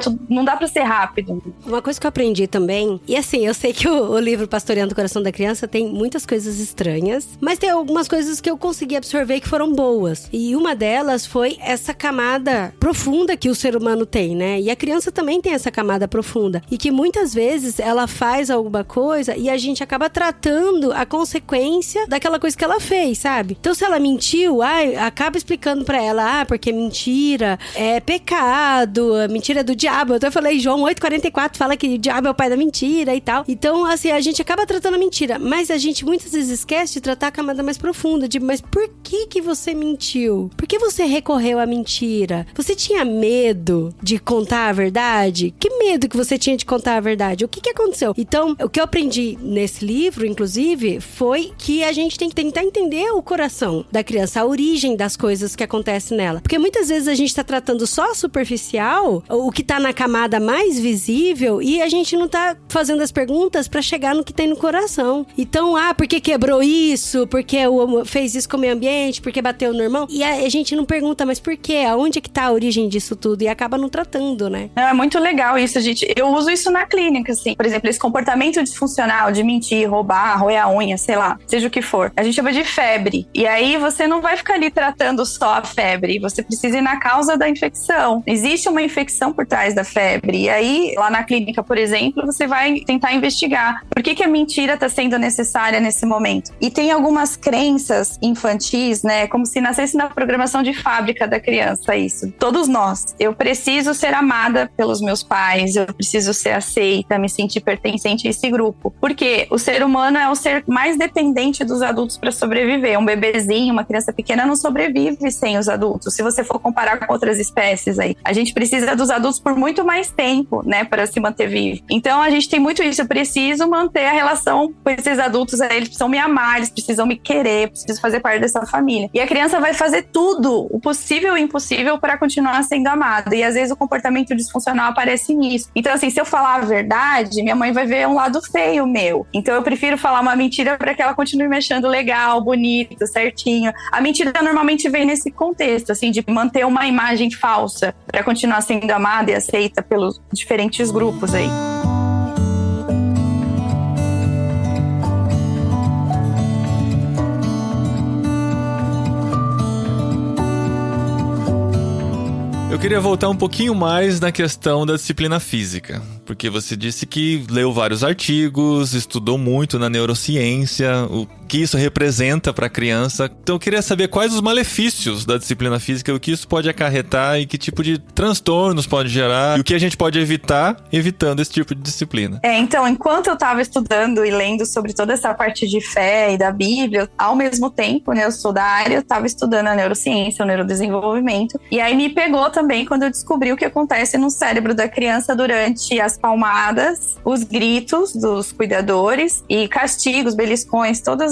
pra ser rápido. Uma coisa que eu aprendi também, e assim, eu sei que o livro Pastoreando o Coração da Criança tem muitas coisas estranhas, mas tem algumas coisas que eu consegui absorver que foram boas. E uma delas foi essa camada profunda que o ser humano tem, né? E a criança também tem essa camada profunda. E que muitas vezes ela faz alguma coisa e a gente acaba tratando a consequência daquela coisa que ela fez, sabe? Então, se ela mentiu, acaba explicando pra ela, porque mentira é pecado, a mentira é do diabo. Eu até falei, João 8,44 fala que o diabo é o pai da mentira e tal. Então, assim, a gente acaba tratando a mentira, mas a gente muitas vezes esquece de tratar a camada mais profunda, mas por que você mentiu? Por que você recorreu à mentira? Você tinha medo de contar a verdade? Que medo que você tinha de contar a verdade? O que aconteceu? Então, o que eu aprendi nesse livro, inclusive, foi que a gente tem que tentar entender o coração da criança, a origem das coisas que acontecem nela. Porque muitas vezes a gente tá tratando só a superficial, o que tá na camada mais visível, e a gente não tá fazendo as perguntas pra chegar no que tem no coração. Então, por que quebrou isso? Por que fez isso com o meio ambiente? Por que bateu no irmão? E a gente não pergunta, mas por quê? Aonde que tá a origem disso tudo? E acaba não tratando, né? É muito legal isso, gente. Eu uso isso na clínica, assim. Por exemplo, esse comportamento disfuncional de mentir, roubar, roer a unha, sei lá, seja o que for. A gente chama de febre. E aí você não vai ficar ali tratando só a febre. Você precisa ir na causa da infecção. Existe uma infecção por trás da febre. E aí, lá na clínica, por exemplo, você vai tentar investigar por que a mentira está sendo necessária nesse momento. E tem algumas crenças infantis, né? Como se nascesse na programação de fábrica da criança, isso. Todos nós. Eu preciso ser amada pelos meus pais. Eu preciso ser aceita, me sentir pertencente a esse grupo. Porque o ser humano é o ser mais dependente dos adultos para sobreviver. Um bebezinho, uma criança pequena não sobrevive sem os adultos. Se você for comparar com outras espécies aí, a gente precisa dos adultos por muito mais tempo, né, para se manter vivo. Então a gente tem muito isso. Eu preciso manter a relação com esses adultos aí. Eles precisam me amar, eles precisam me querer, preciso fazer parte dessa família. E a criança vai fazer tudo, o possível e o impossível, para continuar sendo amada. E às vezes o comportamento disfuncional aparece nisso. Então, assim, se eu falar a verdade, minha mãe vai ver um lado feio meu. Então eu prefiro falar uma mentira para que ela continue me achando legal, bonito, certinho. A mentira normalmente vem nesse contexto, assim, de manter uma imagem falsa para continuar sendo amada e aceita pelos diferentes grupos aí. Eu queria voltar um pouquinho mais na questão da disciplina física, porque você disse que leu vários artigos, estudou muito na neurociência, o que isso representa para a criança. Então eu queria saber quais os malefícios da disciplina física, o que isso pode acarretar e que tipo de transtornos pode gerar e o que a gente pode evitar evitando esse tipo de disciplina. Então, enquanto eu estava estudando e lendo sobre toda essa parte de fé e da Bíblia, ao mesmo tempo, né, eu sou da área, eu estava estudando a neurociência, o neurodesenvolvimento, e aí me pegou também quando eu descobri o que acontece no cérebro da criança durante as palmadas, os gritos dos cuidadores e castigos, beliscões, tudo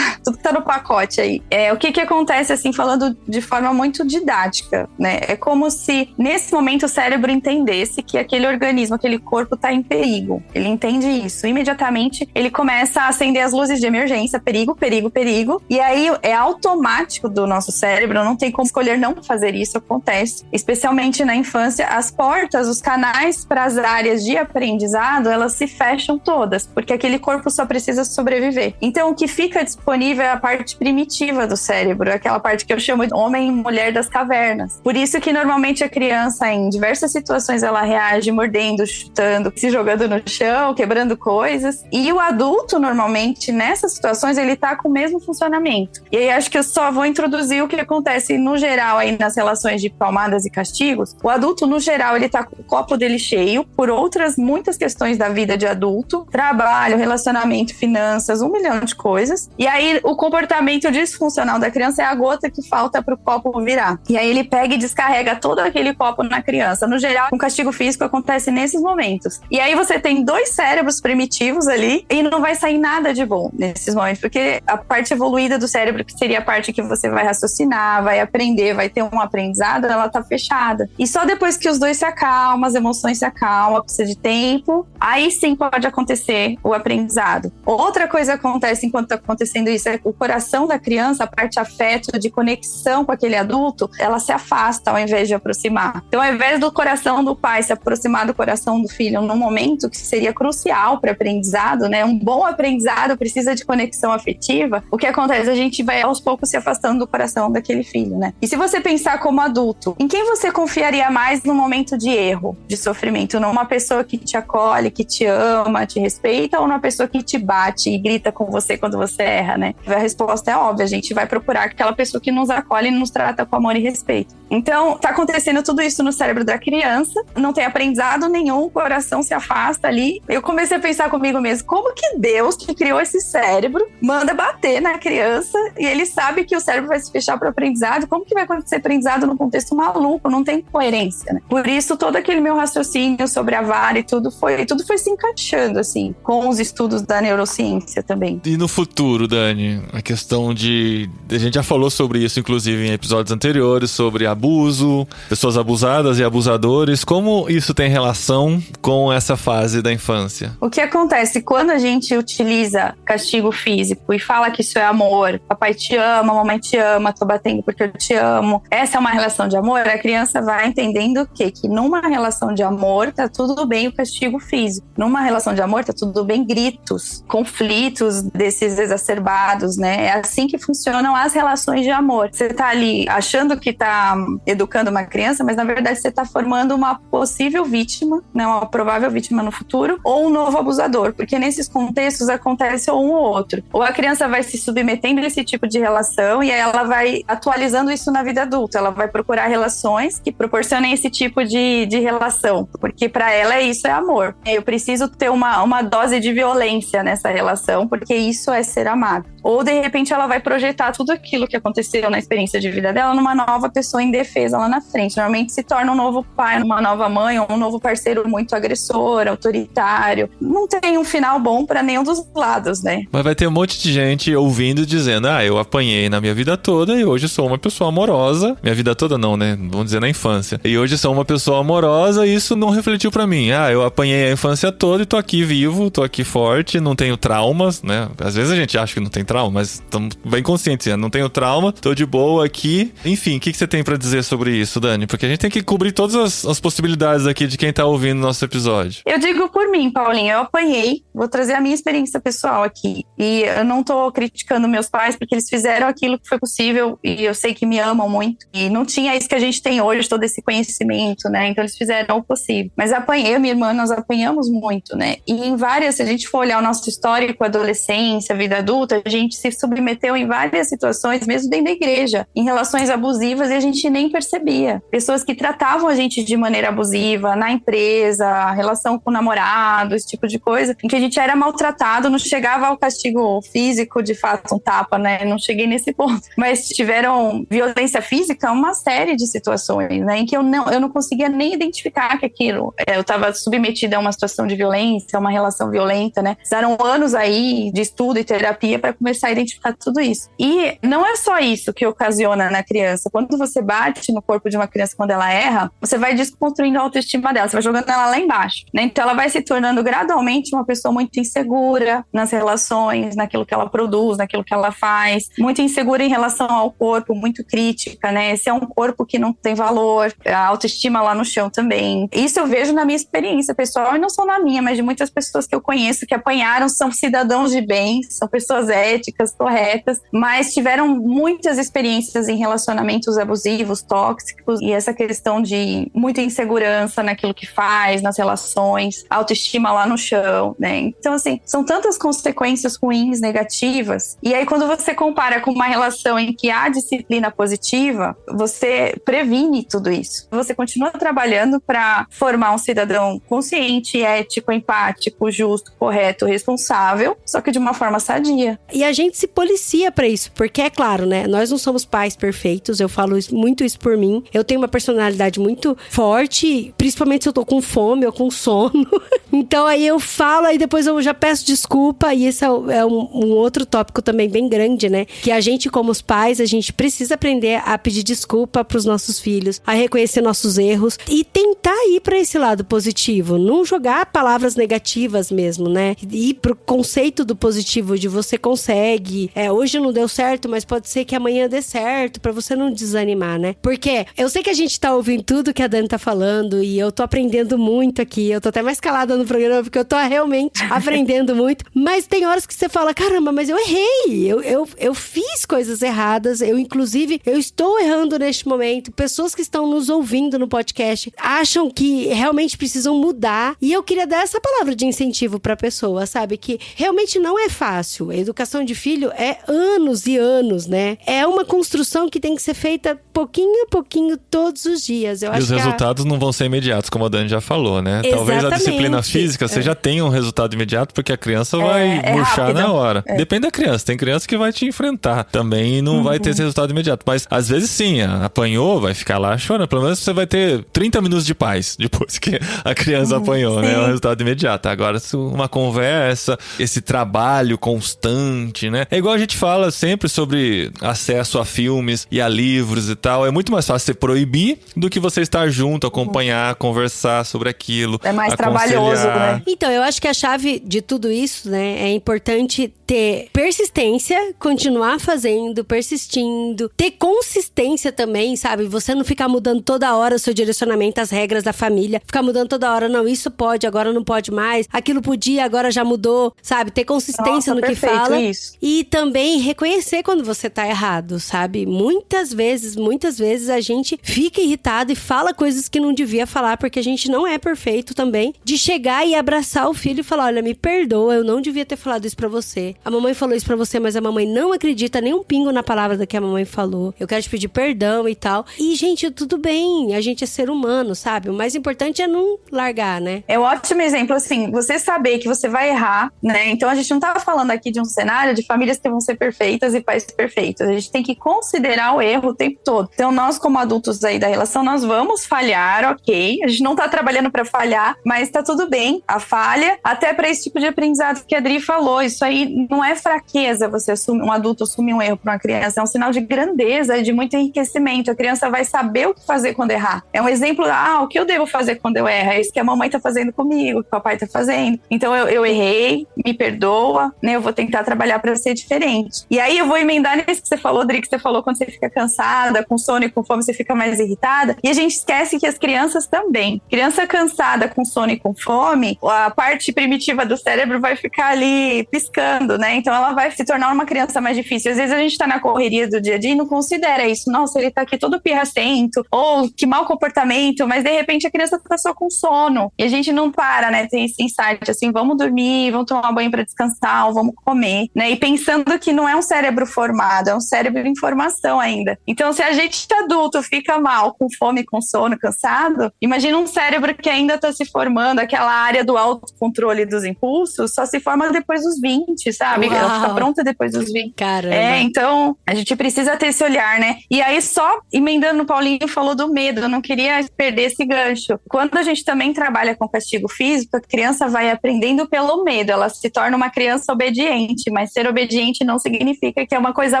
que tá no pacote aí. O que acontece, assim, falando de forma muito didática, né? É como se, nesse momento, o cérebro entendesse que aquele organismo, aquele corpo tá em perigo. Ele entende isso. Imediatamente, ele começa a acender as luzes de emergência, perigo, perigo, perigo. E aí, é automático do nosso cérebro, não tem como escolher não fazer isso, acontece. Especialmente na infância, as portas, os canais para as áreas de aprendizado, elas se fecham todas, porque aquele corpo só precisa sobreviver. Então, o que fica fica disponível a parte primitiva do cérebro, aquela parte que eu chamo de homem e mulher das cavernas. Por isso que normalmente a criança, em diversas situações, ela reage mordendo, chutando, se jogando no chão, quebrando coisas. E o adulto, normalmente, nessas situações, ele tá com o mesmo funcionamento. E aí acho que eu só vou introduzir o que acontece no geral aí nas relações de palmadas e castigos. O adulto, no geral, ele tá com o copo dele cheio por outras muitas questões da vida de adulto, trabalho, relacionamento, finanças, 1 milhão de coisas. E aí o comportamento disfuncional da criança é a gota que falta pro copo virar. E aí ele pega e descarrega todo aquele copo na criança. No geral, um castigo físico acontece nesses momentos. E aí você tem 2 cérebros primitivos ali e não vai sair nada de bom nesses momentos, porque a parte evoluída do cérebro, que seria a parte que você vai raciocinar, vai aprender, vai ter um aprendizado, ela tá fechada. E só depois que os 2 se acalmam, as emoções se acalmam, precisa de tempo, aí sim pode acontecer o aprendizado. Outra coisa que acontece enquanto tá acontecendo isso é o coração da criança, a parte afeto de conexão com aquele adulto, ela se afasta ao invés de aproximar. Então, ao invés do coração do pai se aproximar do coração do filho num momento que seria crucial para aprendizado, né? Um bom aprendizado precisa de conexão afetiva. O que acontece? A gente vai aos poucos se afastando do coração daquele filho, né? E se você pensar como adulto, em quem você confiaria mais no momento de erro, de sofrimento? Numa pessoa que te acolhe, que te ama, te respeita, ou numa pessoa que te bate e grita com você quando você erra, né? A resposta é óbvia, a gente vai procurar aquela pessoa que nos acolhe e nos trata com amor e respeito. Então, tá acontecendo tudo isso no cérebro da criança, não tem aprendizado nenhum, o coração se afasta ali. Eu comecei a pensar comigo mesmo, como que Deus, que criou esse cérebro, manda bater na criança e ele sabe que o cérebro vai se fechar para o aprendizado? Como que vai acontecer aprendizado num contexto maluco? Não tem coerência, né? Por isso, todo aquele meu raciocínio sobre a vara e tudo foi se encaixando, assim, com os estudos da neurociência também. E no futuro, Dani, a questão de... A gente já falou sobre isso, inclusive, em episódios anteriores, sobre abuso, pessoas abusadas e abusadores. Como isso tem relação com essa fase da infância? O que acontece quando a gente utiliza castigo físico e fala que isso é amor, papai te ama, mamãe te ama, tô batendo porque eu te amo, essa é uma relação de amor, a criança vai entendendo que numa relação de amor tá tudo bem o castigo físico. Numa relação de amor tá tudo bem gritos, conflitos desses exacerbados, né? É assim que funcionam as relações de amor. Você tá ali achando que tá educando uma criança, mas na verdade você tá formando uma possível vítima, né? Uma provável vítima no futuro, ou um novo abusador, porque nesses contextos acontece ou um ou outro. Ou a criança vai se submetendo a esse tipo de relação e aí ela vai atualizando isso na vida adulta. Ela vai procurar relações que proporcionem esse tipo de relação, porque para ela isso é amor. Eu preciso ter uma dose de violência nessa relação, porque isso é ser amado. Ou de repente ela vai projetar tudo aquilo que aconteceu na experiência de vida dela numa nova pessoa indefesa lá na frente. Normalmente se torna um novo pai, uma nova mãe, ou um novo parceiro muito agressor, autoritário. Não tem um final bom para nenhum dos lados, né? Mas vai ter um monte de gente ouvindo dizendo: eu apanhei na minha vida toda e hoje sou uma pessoa amorosa. Minha vida toda não, né? Vamos dizer na infância. E hoje sou uma pessoa amorosa e isso não refletiu pra mim. Eu apanhei a infância toda e tô aqui vivo, tô aqui forte, não tenho traumas, né? Às vezes a gente acha que não tem trauma, mas estamos bem conscientes, né? Não tenho trauma, tô de boa aqui. Enfim, o que você tem pra dizer sobre isso, Dani? Porque a gente tem que cobrir todas as possibilidades aqui de quem tá ouvindo o nosso episódio. Eu digo por mim, Paulinho, eu apanhei, vou trazer a minha experiência pessoal aqui. E eu não tô criticando meus pais, porque eles fizeram aquilo que foi possível e eu sei que me amam muito. E não tinha isso que a gente tem hoje, todo esse conhecimento, né? Então eles fizeram o possível. Mas apanhei, eu e minha irmã, nós apanhamos muito, né? E em várias, se a gente for olhar o nosso histórico, adolescência, vida adulta, a gente se submeteu em várias situações, mesmo dentro da igreja, em relações abusivas e a gente nem percebia. Pessoas que tratavam a gente de maneira abusiva, na empresa, relação com o namorado, esse tipo de coisa, em que a gente era maltratado, não chegava ao castigo físico, de fato, um tapa, né? Não cheguei nesse ponto. Mas tiveram violência física, uma série de situações, né? Em que eu não conseguia nem identificar que aquilo, eu estava submetida a uma situação de violência, uma relação violenta, né? Precisaram anos aí de estudo e terapia para começar a identificar tudo isso. E não é só isso que ocasiona na criança. Quando você bate no corpo de uma criança quando ela erra, você vai desconstruindo a autoestima dela, você vai jogando ela lá embaixo, né? Então ela vai se tornando gradualmente uma pessoa muito insegura nas relações, naquilo que ela produz, naquilo que ela faz, muito insegura em relação ao corpo, muito crítica, né? Esse é um corpo que não tem valor, a autoestima lá no chão também. Isso eu vejo na minha experiência pessoal, e não só na minha, mas de muitas pessoas que eu conheço que apanharam, são cidadãos de bem, são pessoas éticas, éticas, corretas, mas tiveram muitas experiências em relacionamentos abusivos, tóxicos, e essa questão de muita insegurança naquilo que faz, nas relações, autoestima lá no chão, né? Então, assim, são tantas consequências ruins, negativas, e aí quando você compara com uma relação em que há disciplina positiva, você previne tudo isso. Você continua trabalhando para formar um cidadão consciente, ético, empático, justo, correto, responsável, só que de uma forma sadia. E a gente se policia pra isso, porque é claro, né? Nós não somos pais perfeitos, eu falo muito isso por mim. Eu tenho uma personalidade muito forte, principalmente se eu tô com fome ou com sono. Então aí eu falo, aí depois eu já peço desculpa, e esse é um outro tópico também bem grande, né? Que a gente, como os pais, a gente precisa aprender a pedir desculpa pros nossos filhos, a reconhecer nossos erros e tentar ir pra esse lado positivo, não jogar palavras negativas mesmo, né? Ir pro conceito do positivo, de você consegue, hoje não deu certo, mas pode ser que amanhã dê certo, pra você não desanimar, né? Porque eu sei que a gente tá ouvindo tudo que a Dani tá falando e eu tô aprendendo muito aqui, eu tô até mais calada no programa porque eu tô realmente aprendendo muito, mas tem horas que você fala, caramba, mas eu errei, eu fiz coisas erradas, inclusive, eu estou errando neste momento, pessoas que estão nos ouvindo no podcast acham que realmente precisam mudar, e eu queria dar essa palavra de incentivo pra pessoa, sabe? Que realmente não é fácil, a educação de filho é anos e anos, né? É uma construção que tem que ser feita pouquinho a pouquinho todos os dias. Eu acho os resultados não vão ser imediatos, como a Dani já falou, né? Exatamente. Talvez a disciplina física você já tenha um resultado imediato, porque a criança vai murchar rápido. na hora. Depende da criança. Tem criança que vai te enfrentar também e não vai ter esse resultado imediato. Mas às vezes sim, apanhou, vai ficar lá chorando. Pelo menos você vai ter 30 minutos de paz depois que a criança apanhou, né? É um resultado imediato. Agora, uma conversa, esse trabalho constante, né? É igual a gente fala sempre sobre acesso a filmes e a livros e tal. É muito mais fácil você proibir do que você estar junto, acompanhar, conversar sobre aquilo. É mais trabalhoso, né? Então, eu acho que a chave de tudo isso, né, é importante ter persistência, continuar fazendo, persistindo, ter consistência também, sabe? Você não ficar mudando toda hora o seu direcionamento, as regras da família, ficar mudando toda hora, não, isso pode, agora não pode mais, aquilo podia, agora já mudou, sabe? Ter consistência no que fala. Isso. E também reconhecer quando você tá errado, sabe? Muitas vezes a gente fica irritado e fala coisas que não devia falar, porque a gente não é perfeito também, de chegar e abraçar o filho e falar, olha, me perdoa, eu não devia ter falado isso pra você. A mamãe falou isso pra você, mas a mamãe não acredita nem um pingo na palavra que a mamãe falou. Eu quero te pedir perdão e tal. E, gente, tudo bem, a gente é ser humano, sabe? O mais importante é não largar, né? É um ótimo exemplo, assim, você saber que você vai errar, né? Então a gente não tá falando aqui de um cenário de famílias que vão ser perfeitas e pais perfeitos. A gente tem que considerar o erro o tempo todo. Então nós, como adultos aí da relação, nós vamos falhar, ok? A gente não tá trabalhando pra falhar, mas tá tudo bem. A falha, até pra esse tipo de aprendizado que a Adri falou, isso aí não é fraqueza, um adulto assumir um erro pra uma criança, é um sinal de grandeza e de muito enriquecimento. A criança vai saber o que fazer quando errar. É um exemplo, o que eu devo fazer quando eu erro? É isso que a mamãe tá fazendo comigo, que o papai tá fazendo. Então eu errei, me perdoa, né? Eu vou tentar trabalhar pra ser diferente. E aí eu vou emendar nisso que você falou, Adri, que você falou quando você fica cansada, com sono e com fome, você fica mais irritada. E a gente esquece que as crianças também. Criança cansada, com sono e com fome, a parte primitiva do cérebro vai ficar ali piscando, né? Então ela vai se tornar uma criança mais difícil. Às vezes a gente tá na correria do dia a dia e não considera isso. Nossa, ele tá aqui todo pirracento, ou que mau comportamento, mas de repente a criança tá só com sono. E a gente não para, né? Tem esse insight, assim, vamos dormir, vamos tomar banho pra descansar, ou vamos comer, né? E pensando que não é um cérebro formado, é um cérebro em formação ainda. Então, se a gente adulto fica mal, com fome, com sono, cansado, imagina um cérebro que ainda tá se formando, aquela área do autocontrole dos impulsos, só se forma depois dos 20, sabe? Uau. Ela fica pronta depois dos 20. Caramba. Então, a gente precisa ter esse olhar, né? E aí, só emendando, o Paulinho falou do medo, eu não queria perder esse gancho. Quando a gente também trabalha com castigo físico, a criança vai aprendendo pelo medo, ela se torna uma criança obediente, mas ser obediente não significa que é uma coisa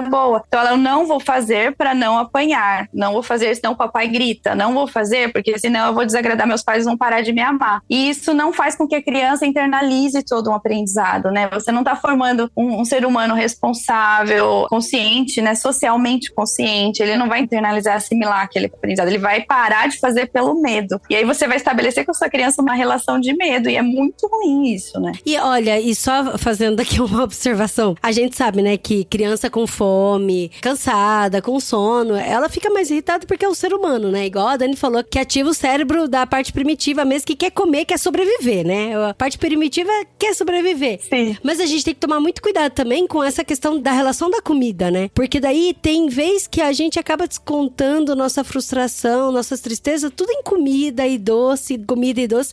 boa. Então, eu não vou fazer para não apanhar, não vou fazer senão o papai grita, não vou fazer porque senão eu vou desagradar, meus pais vão parar de me amar. E isso não faz com que a criança internalize todo um aprendizado, né? Você não tá formando um ser humano responsável, consciente, né? Socialmente consciente, ele não vai internalizar, assimilar aquele aprendizado, ele vai parar de fazer pelo medo. E aí você vai estabelecer com a sua criança uma relação de medo, e é muito ruim isso, né? E olha, e só fazendo aqui uma observação, irritação, a gente sabe, né, que criança com fome, cansada, com sono, ela fica mais irritada porque é o ser humano, né? Igual a Dani falou, que ativa o cérebro da parte primitiva mesmo, que quer comer, quer sobreviver, né? A parte primitiva quer sobreviver. Sim. Mas a gente tem que tomar muito cuidado também com essa questão da relação da comida, né? Porque daí tem vez que a gente acaba descontando nossa frustração, nossas tristezas, tudo em comida e doce.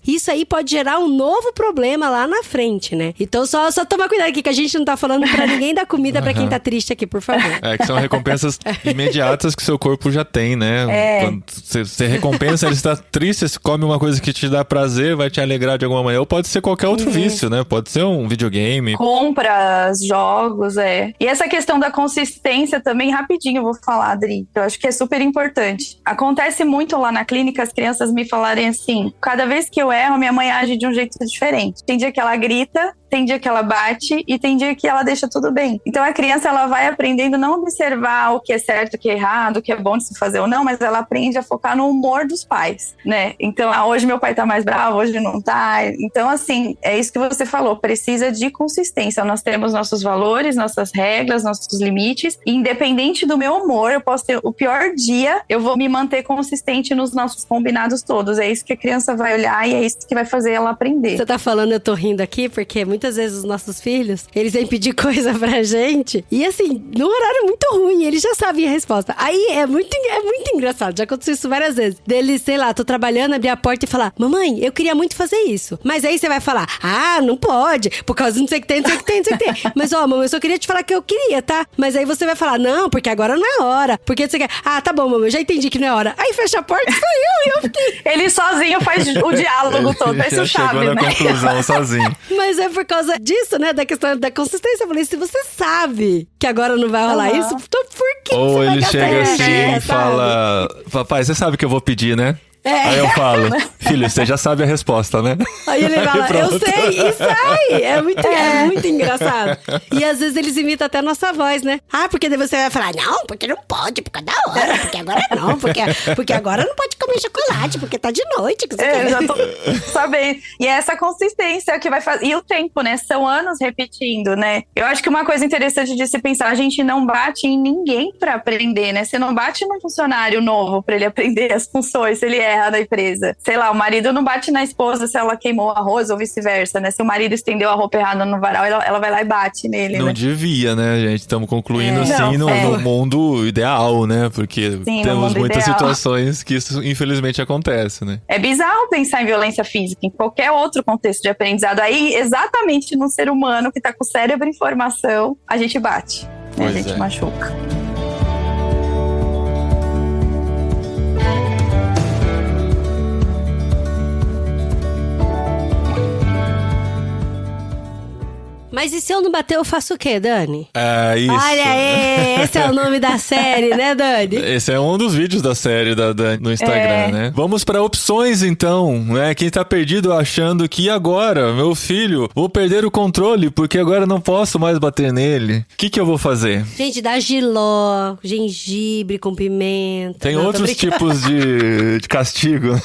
Isso aí pode gerar um novo problema lá na frente, né? Então só tomar cuidado aqui, que a gente não tá falando pra ninguém dar comida pra quem tá triste aqui, por favor. Que são recompensas imediatas que seu corpo já tem, né? Quando você recompensa, ele está triste, você come uma coisa que te dá prazer, vai te alegrar de alguma maneira. Ou pode ser qualquer outro vício, né? Pode ser um videogame. Compras, jogos, E essa questão da consistência também, rapidinho eu vou falar, Adri, que eu acho que é super importante. Acontece muito lá na clínica, as crianças me falarem assim, cada vez que eu erro, minha mãe age de um jeito diferente. Tem dia que ela grita, tem dia que ela bate e tem dia que ela deixa tudo bem. Então a criança, ela vai aprendendo não observar o que é certo, o que é errado, o que é bom de se fazer ou não, mas ela aprende a focar no humor dos pais, né? Então, hoje meu pai tá mais bravo, hoje não tá. Então, assim, é isso que você falou, precisa de consistência. Nós temos nossos valores, nossas regras, nossos limites, e independente do meu humor, eu posso ter o pior dia, eu vou me manter consistente nos nossos combinados todos. É isso que a criança vai olhar e é isso que vai fazer ela aprender. Você tá falando, eu tô rindo aqui, porque muitas vezes os nossos filhos, eles vêm pedir coisa pra gente, e assim, num horário muito ruim, eles já sabem a resposta. Aí é muito engraçado, já aconteceu isso várias vezes. Deles, sei lá, tô trabalhando, abrir a porta e falar, mamãe, eu queria muito fazer isso. Mas aí você vai falar, não pode, por causa de não sei o que tem. Mas mamãe, eu só queria te falar que eu queria, tá? Mas aí você vai falar, não, porque agora não é hora. Porque você quer, tá bom, mamãe, eu já entendi que não é hora. Aí fecha a porta e saiu, e eu fiquei... Ele sozinho faz o diálogo todo, esse chave, chegou na conclusão sozinho. Mas é por causa disso, né, da questão da consistência. Eu falei, se você sabe que agora não vai rolar isso, então por que ou você ele vai chega gastar assim energia, e fala, papai, você sabe que eu vou pedir, né? Aí eu falo, filho, você já sabe a resposta, né? Aí ele fala, eu sei, e sai! É muito engraçado. E às vezes eles imitam até a nossa voz, né? Porque daí você vai falar, não, porque não pode, por causa da hora, porque agora não, porque agora não pode comer chocolate, porque tá de noite. Que você eu já tô sabendo. E é essa consistência que vai fazer. E o tempo, né? São anos repetindo, né? Eu acho que uma coisa interessante de se pensar, a gente não bate em ninguém pra aprender, né? Você não bate num funcionário novo pra ele aprender as funções, se ele erra na empresa. Sei lá, o marido não bate na esposa se ela queimou arroz ou vice-versa, né? Se o marido estendeu a roupa errada no varal, ela vai lá e bate nele, não, né? devia, né, gente? Estamos concluindo assim no mundo ideal, né? Porque temos muitas situações que isso infelizmente acontece, né? É bizarro pensar em violência física em qualquer outro contexto de aprendizado. Aí, exatamente no ser humano que tá com o cérebro em formação, a gente bate, né? A gente machuca. Mas e se eu não bater, eu faço o quê, Dani? Isso. Olha aí, esse é o nome da série, né, Dani? Esse é um dos vídeos da série no Instagram, né? Vamos para opções, então, né? Quem tá perdido achando que agora, meu filho, vou perder o controle porque agora não posso mais bater nele. O que eu vou fazer? Gente, dá jiló, gengibre com pimenta. Tem outros tipos de castigo.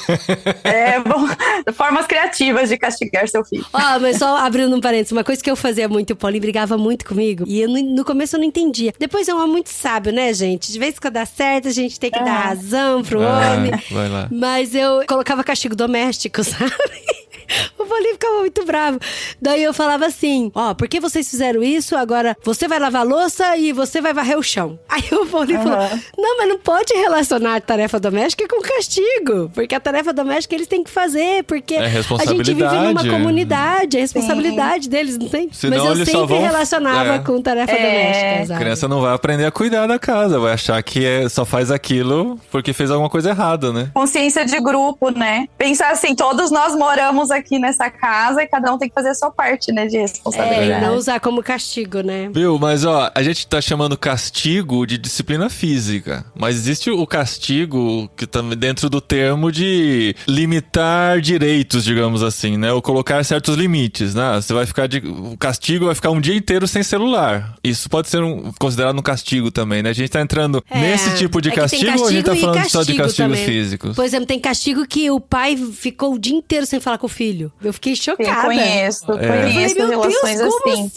Bom, formas criativas de castigar seu filho. Mas só abrindo um parênteses, uma coisa que eu fazia muito, o Paulinho brigava muito comigo. E eu, no começo eu não entendia. Depois é um homem muito sábio, né, gente? De vez que dá certo, a gente tem que dar razão pro homem. Vai lá. Mas eu colocava castigo doméstico, sabe? O Paulinho ficava muito bravo. Daí eu falava assim, por que vocês fizeram isso? Agora você vai lavar a louça e você vai varrer o chão. Aí o Paulinho falou, não, mas não pode relacionar tarefa doméstica com castigo. Porque a tarefa doméstica eles têm que fazer, porque a gente vive numa comunidade, é responsabilidade deles, não tem? Senão mas eu sempre relacionava com tarefa doméstica. A criança não vai aprender a cuidar da casa, vai achar que só faz aquilo porque fez alguma coisa errada, né? Consciência de grupo, né? Pensar assim, todos nós moramos aqui nessa casa e cada um tem que fazer a sua parte, né, de responsabilidade. E não usar como castigo, né? Viu, mas a gente tá chamando castigo de disciplina física, mas existe o castigo que tá dentro do termo de limitar direitos, digamos assim, né? Ou colocar certos limites, né? Você vai ficar o castigo vai ficar um dia inteiro sem celular. Isso pode ser considerado um castigo também, né? A gente tá entrando nesse tipo de castigo ou a gente tá falando só de castigos físicos? Por exemplo, tem castigo que o pai ficou o dia inteiro sem falar com o filho. Meu fiquei chocada. Eu conheço relações Deus, como assim.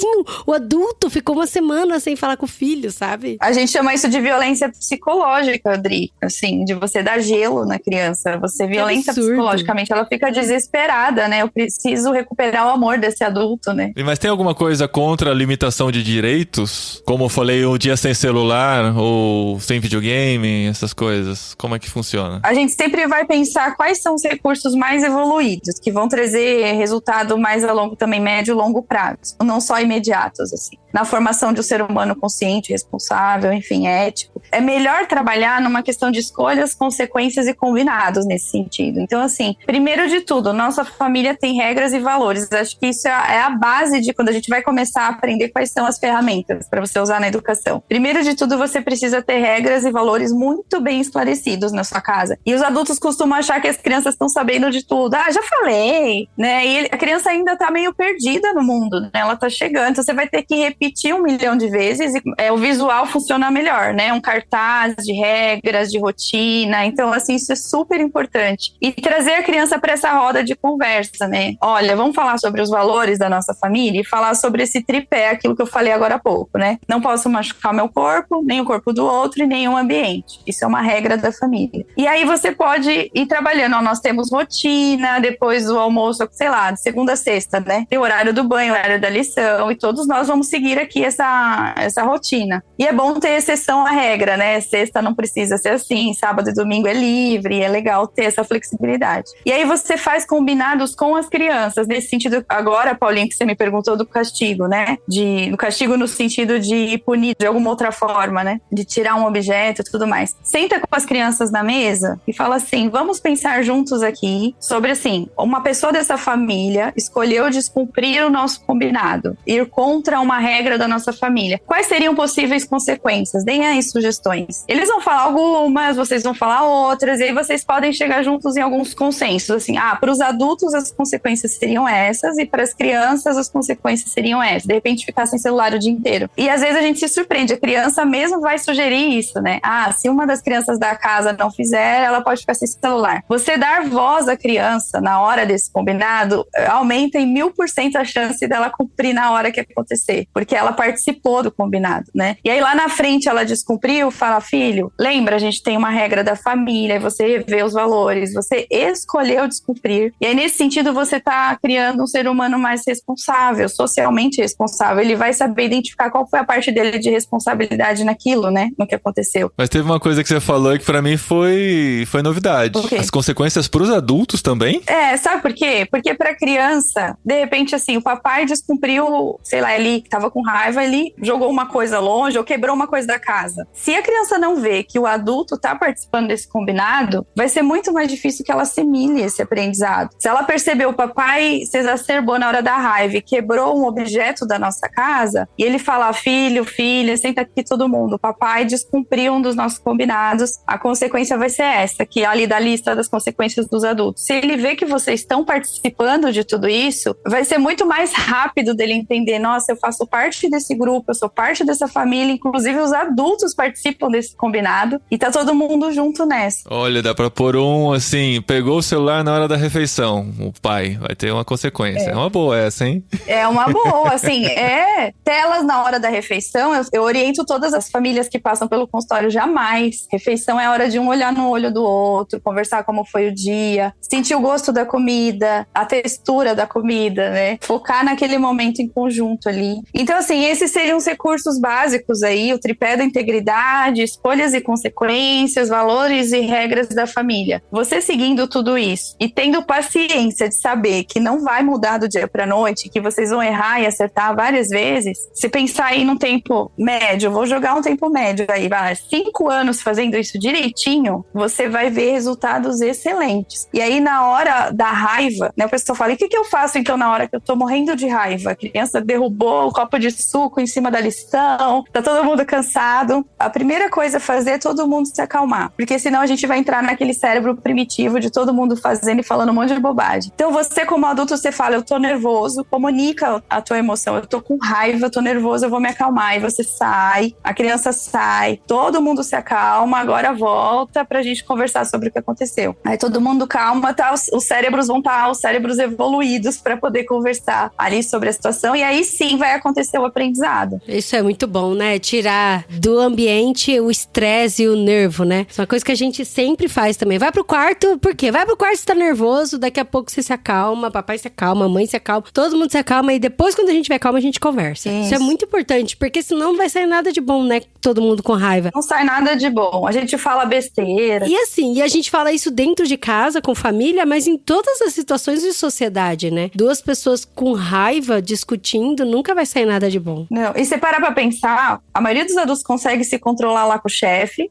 O adulto ficou uma semana sem falar com o filho, sabe? A gente chama isso de violência psicológica, Adri. Assim, de você dar gelo na criança. Você violenta psicologicamente. Ela fica desesperada, né? Eu preciso recuperar o amor desse adulto, né? Mas tem alguma coisa contra a limitação de direitos? Como eu falei, o dia sem celular ou sem videogame, essas coisas. Como é que funciona? A gente sempre vai pensar quais são os recursos mais evoluídos, que vão trazer resultado mais a longo, também médio e longo prazo. Não só imediatos, assim. Na formação de um ser humano consciente, responsável, enfim, ético. É melhor trabalhar numa questão de escolhas, consequências e combinados nesse sentido. Então, assim, primeiro de tudo, nossa família tem regras e valores. Acho que isso é a base de quando a gente vai começar a aprender quais são as ferramentas para você usar na educação. Primeiro de tudo, você precisa ter regras e valores muito bem esclarecidos na sua casa. E os adultos costumam achar que as crianças estão sabendo de tudo. Ah, já falei, né? E a criança ainda tá meio perdida no mundo, né? Ela tá chegando, então você vai ter que repetir 1 milhão de vezes e o visual funciona melhor, né? Um cartaz de regras, de rotina. Então, assim, isso é super importante. E trazer a criança para essa roda de conversa, né? Olha, vamos falar sobre os valores da nossa família e falar sobre esse tripé, aquilo que eu falei agora há pouco, né? Não posso machucar meu corpo, nem o corpo do outro e nem o ambiente. Isso é uma regra da família. E aí você pode ir trabalhando. Ó, nós temos rotina, depois do almoço, sei lá, de segunda a sexta, né? Tem o horário do banho, o horário da lição, e todos nós vamos seguir aqui essa rotina. E é bom ter exceção à regra, né? Sexta não precisa ser assim, sábado e domingo é livre, é legal ter essa flexibilidade. E aí você faz combinados com as crianças, nesse sentido, agora, Paulinho, que você me perguntou do castigo, né? Do castigo no sentido de punir de alguma outra forma, né? De tirar um objeto e tudo mais. Senta com as crianças na mesa e fala assim, vamos pensar juntos aqui sobre, assim, uma pessoa dessa família escolheu descumprir o nosso combinado, ir contra uma regra da nossa família. Quais seriam possíveis consequências? Deem aí sugestões. Eles vão falar algumas, vocês vão falar outras, e aí vocês podem chegar juntos em alguns consensos, assim, para os adultos as consequências seriam essas, e para as crianças as consequências seriam essas. De repente ficar sem celular o dia inteiro. E às vezes a gente se surpreende, a criança mesmo vai sugerir isso, né? Se uma das crianças da casa não fizer, ela pode ficar sem celular. Você dar voz à criança na hora desse combinado aumenta em 1000% a chance dela cumprir na hora que acontecer, porque ela participou do combinado, né? E aí lá na frente ela descumpriu, fala, filho, lembra, a gente tem uma regra da família, e você revê os valores, você escolheu descumprir. E aí nesse sentido você tá criando um ser humano mais responsável, socialmente responsável. Ele vai saber identificar qual foi a parte dele de responsabilidade naquilo, né? No que aconteceu. Mas teve uma coisa que você falou que pra mim foi novidade. As consequências pros adultos também? Sabe por quê? Porque pra criança, de repente, assim, o papai descumpriu, sei lá, ele tava com raiva, ele jogou uma coisa longe ou quebrou uma coisa da casa. Se a criança não vê que o adulto tá participando desse combinado, vai ser muito mais difícil que ela assimile esse aprendizado. Se ela percebeu o papai se exacerbou na hora da raiva e quebrou um objeto da nossa casa, e ele fala, filho, filha, senta aqui todo mundo, o papai descumpriu um dos nossos combinados, a consequência vai ser essa, que é ali da lista das consequências dos adultos. Se ele vê que vocês estão participando de tudo isso, vai ser muito mais rápido dele entender, nossa, eu faço parte desse grupo, eu sou parte dessa família, inclusive os adultos participam desse combinado, e tá todo mundo junto nessa. Olha, dá pra pôr assim, pegou o celular na hora da refeição, o pai, vai ter uma consequência. É uma boa essa, hein? É uma boa, assim, telas na hora da refeição, eu oriento todas as famílias que passam pelo consultório, jamais. Refeição é hora de um olhar no olho do outro, conversar como foi o dia, sentir o gosto da comida, a textura da comida, né? Focar naquele momento em conjunto ali. Então, assim, esses seriam os recursos básicos aí, o tripé da integridade, escolhas e consequências, valores e regras da família. Você seguindo tudo isso e tendo paciência de saber que não vai mudar do dia pra noite, que vocês vão errar e acertar várias vezes, se pensar aí num tempo médio, vou jogar um tempo médio aí, 5 anos fazendo isso direitinho, você vai ver resultados excelentes. E aí na hora da raiva, né, o pessoal fala, e o que eu faço então na hora que eu tô morrendo de raiva? A criança derrubou o copo de de suco em cima da lição, tá todo mundo cansado. A primeira coisa a fazer é todo mundo se acalmar, porque senão a gente vai entrar naquele cérebro primitivo de todo mundo fazendo e falando um monte de bobagem. Então você, como adulto, você fala, eu tô nervoso, comunica a tua emoção, eu tô com raiva, eu tô nervoso, eu vou me acalmar. E você sai, a criança sai, todo mundo se acalma, agora volta pra gente conversar sobre o que aconteceu. Aí todo mundo calma, tá, os cérebros vão estar, os cérebros evoluídos pra poder conversar ali sobre a situação, e aí sim vai acontecer o aprendizado. Isso é muito bom, né? Tirar do ambiente o estresse e o nervo, né? Isso é uma coisa que a gente sempre faz também. Vai pro quarto, por quê? Vai pro quarto, você tá nervoso, daqui a pouco você se acalma, papai se acalma, mamãe se acalma, todo mundo se acalma, e depois quando a gente tiver calma, a gente conversa. Isso é muito importante, porque senão não vai sair nada de bom, né? Todo mundo com raiva. Não sai nada de bom, a gente fala besteira. E assim, e a gente fala isso dentro de casa, com família, mas em todas as situações de sociedade, né? Duas pessoas com raiva discutindo, nunca vai sair nada de bom. Não, e você para pra pensar, a maioria dos adultos consegue se controlar lá com o chefe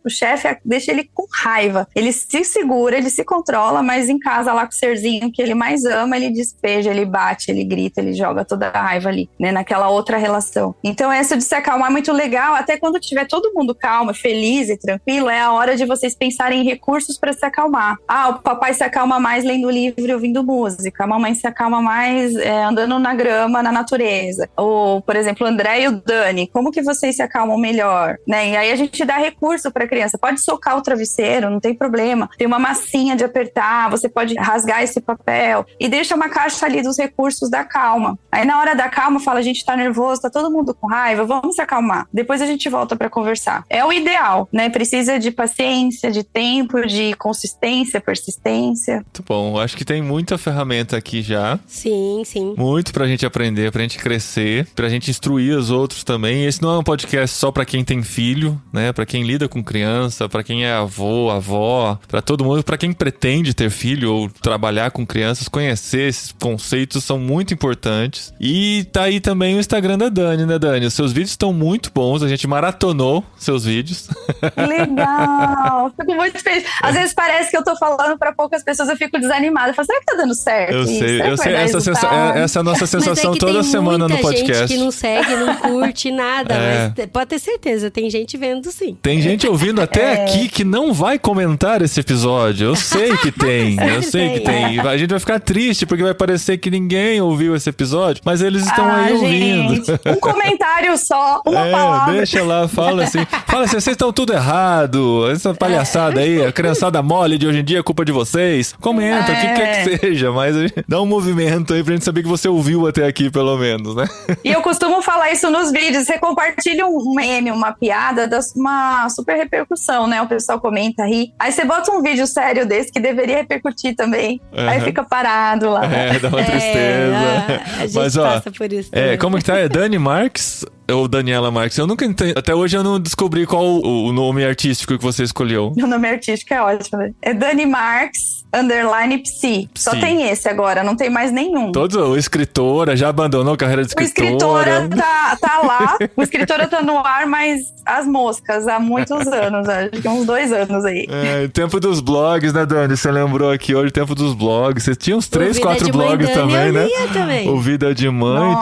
deixa ele com raiva, ele se segura, ele se controla, mas em casa lá com o serzinho que ele mais ama, ele despeja, ele bate, ele grita, ele joga toda a raiva ali, né, naquela outra relação. Então essa de se acalmar é muito legal, até quando tiver todo mundo calmo, feliz e tranquilo, é a hora de vocês pensarem em recursos para se acalmar. Ah, o papai se acalma mais lendo livro e ouvindo música, a mamãe se acalma mais andando na grama, na natureza. Ou, por exemplo, o André e o Dani, como que vocês se acalmam melhor? Né? E aí a gente dá recurso para a criança. Pode socar o travesseiro, não tem problema. Tem uma massinha de apertar, você pode rasgar esse papel e deixa uma caixa ali dos recursos da calma. Aí na hora da calma fala, a gente tá nervoso, tá todo mundo com raiva, vamos se acalmar. Depois a gente volta para conversar. É o ideal, né? Precisa de paciência, de tempo, de consistência, persistência. Muito bom. Acho que tem muita ferramenta aqui já. Sim, sim. Muito pra gente aprender, pra gente crescer, pra gente instruir os outros também. Esse não é um podcast só pra quem tem filho, né? Pra quem lida com criança, pra quem é avô, avó, pra todo mundo, pra quem pretende ter filho ou trabalhar com crianças, conhecer esses conceitos são muito importantes. E tá aí também o Instagram da Dani, né, Dani? Os seus vídeos estão muito bons, a gente maratonou seus vídeos. Legal! Fico muito feliz. Às vezes parece que eu tô falando pra poucas pessoas, eu fico desanimada. Eu falo, será que tá dando certo? Eu sei, essa é a nossa sensação toda semana no podcast. Tem gente que não segue, não curte nada, mas pode ter certeza, tem gente vendo sim. Tem gente ouvindo até aqui que não vai comentar esse episódio. Eu sei que tem, eu sei que tem. A gente vai ficar triste porque vai parecer que ninguém ouviu esse episódio, mas eles estão aí ouvindo. Um comentário só, uma palavra. Deixa lá, fala assim, vocês estão tudo errado, essa palhaçada aí, a criançada mole de hoje em dia é culpa de vocês. Comenta, o que quer que seja, mas dá um movimento aí pra gente saber que você ouviu até aqui, pelo menos, né? E eu costumo falar isso nos vídeos, você compartilha um meme, uma piada, dá uma super repercussão, né? O pessoal comenta, ri. Aí você bota um vídeo sério desse que deveria repercutir também. Aí fica parado lá. Dá uma tristeza. A gente passa por isso também. Como que tá? É Dani Marques ou Daniela Marques? Eu nunca entendi. Até hoje eu não descobri qual o nome artístico que você escolheu. O nome artístico é ótimo, né? É Dani Marques _ Psi. Só tem esse agora, não tem mais nenhum. O Escritora já abandonou a carreira de escritora. O Escritora tá lá. O Escritora tá no ar, mas as moscas há muitos anos, acho que uns 2 anos aí. Tempo dos blogs, né, Dani? Você lembrou aqui hoje, tempo dos blogs. Você tinha uns 3, 4 blogs também, né? Também. O Vida de Mãe,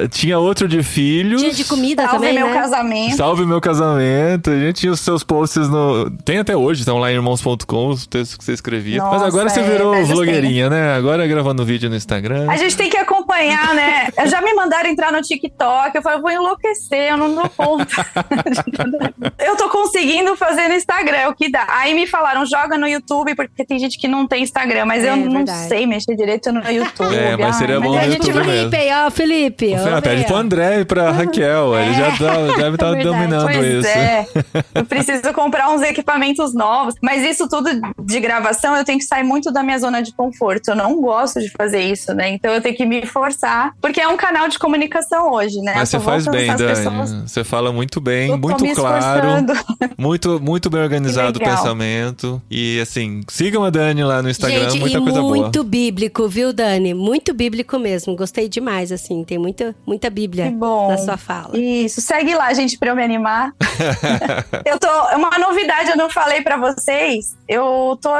tinha outro de filhos. Tinha de comida Salve também, meu né? casamento. Salve meu casamento. A gente tinha os seus posts tem até hoje, estão lá em irmãos.com, os textos que você escrevia. Nossa, mas agora você virou vlogueirinha, né? Agora gravando vídeo no Instagram. A gente tem que acompanhar, né? Já me mandaram entrar no TikTok. Eu falei, eu vou enlouquecer, eu não dou conta. Eu tô conseguindo fazer no Instagram, é o que dá. Aí me falaram, joga no YouTube, porque tem gente que não tem Instagram, mas eu não sei mexer direito no YouTube. Mas seria bom no YouTube mesmo. Felipe. Pede pro André e pra Raquel, ele já deve estar dominando pois isso. Eu preciso comprar uns equipamentos novos, mas isso tudo de gravação, eu tenho que sair muito da minha zona de conforto. Eu não gosto de fazer isso, né? Então eu tenho que me forçar, porque é um canal de comunicação hoje, né? Mas você faz bem, Dani. Você fala muito bem, muito claro, muito bem organizado o pensamento. E assim, sigam a Dani lá no Instagram, gente, muita coisa boa. Muito bíblico, viu, Dani? Muito bíblico mesmo. Gostei demais, assim. Tem muita Bíblia na sua fala. Isso, segue lá, gente, pra eu me animar. Uma novidade, eu não falei pra vocês. Eu tô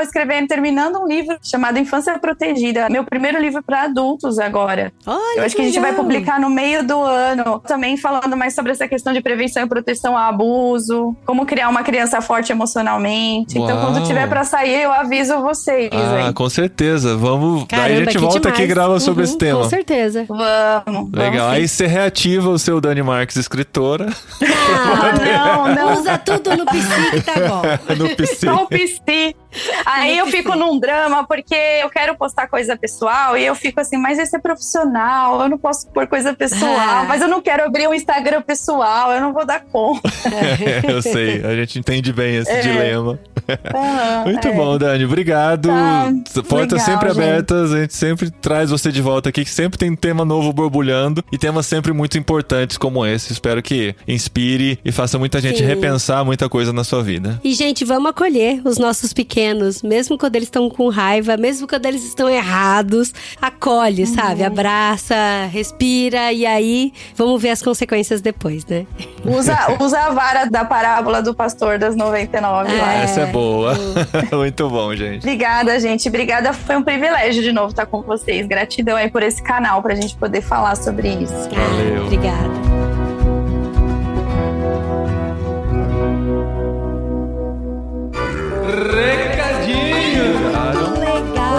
terminando um livro chamado Infância Protegida. Meu primeiro livro pra adultos agora. Olha, eu acho que a gente vai publicar no meio do ano, também falando mais sobre essa questão de prevenção e proteção ao abuso, como criar uma criança forte emocionalmente. Uau. Então, quando tiver pra sair, eu aviso vocês. Com certeza. Vamos. Caramba, daí a gente volta aqui e grava sobre esse tema. Com certeza. Vamos. Legal. Aí você reativa o seu Dani Marques escritora. Não. Usa tudo no PC que tá bom. No PC. Só o PC. Aí eu fico num drama, porque eu quero postar coisa pessoal e eu fico assim, mas esse é profissional, eu não posso pôr coisa pessoal, mas eu não quero abrir um Instagram pessoal, eu não vou dar conta. Eu sei, a gente entende bem esse dilema. Muito bom, Dani, obrigado. Portas sempre abertas, a gente sempre traz você de volta aqui, que sempre tem tema novo borbulhando e temas sempre muito importantes como esse. Espero que inspire e faça muita gente repensar muita coisa na sua vida. E, gente, vamos acolher os nossos pequenos, mesmo quando eles estão com raiva, mesmo quando eles estão errados, acolhe, sabe? Abraça, respira e aí vamos ver as consequências depois, né? Usa a vara da parábola do pastor das 99 lá. Essa é boa. Muito bom, gente. Obrigada, gente. Obrigada. Foi um privilégio de novo estar com vocês. Gratidão aí por esse canal pra gente poder falar sobre isso. Valeu. Obrigada. Recadinho! Legal.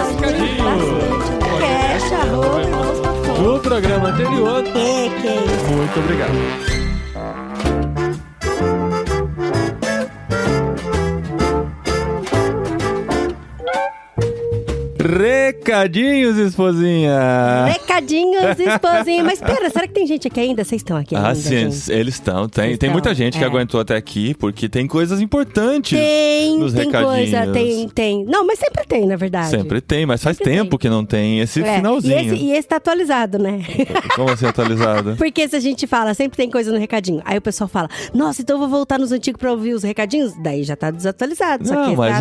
No programa anterior. Muito obrigado. Recadinhos, esposinha! Recadinhos, esposinha! Mas pera, será que tem gente aqui ainda? Vocês estão aqui ainda, sim, gente? Eles estão. Tem muita gente que aguentou até aqui, porque tem coisas importantes nos recadinhos. Tem. Não, mas sempre tem, na verdade. Sempre tem, mas faz tempo que não tem esse finalzinho. E esse tá atualizado, né? Como assim atualizado? Porque se a gente fala, sempre tem coisa no recadinho. Aí o pessoal fala, nossa, então eu vou voltar nos antigos pra ouvir os recadinhos? Daí já tá desatualizado. Não, mas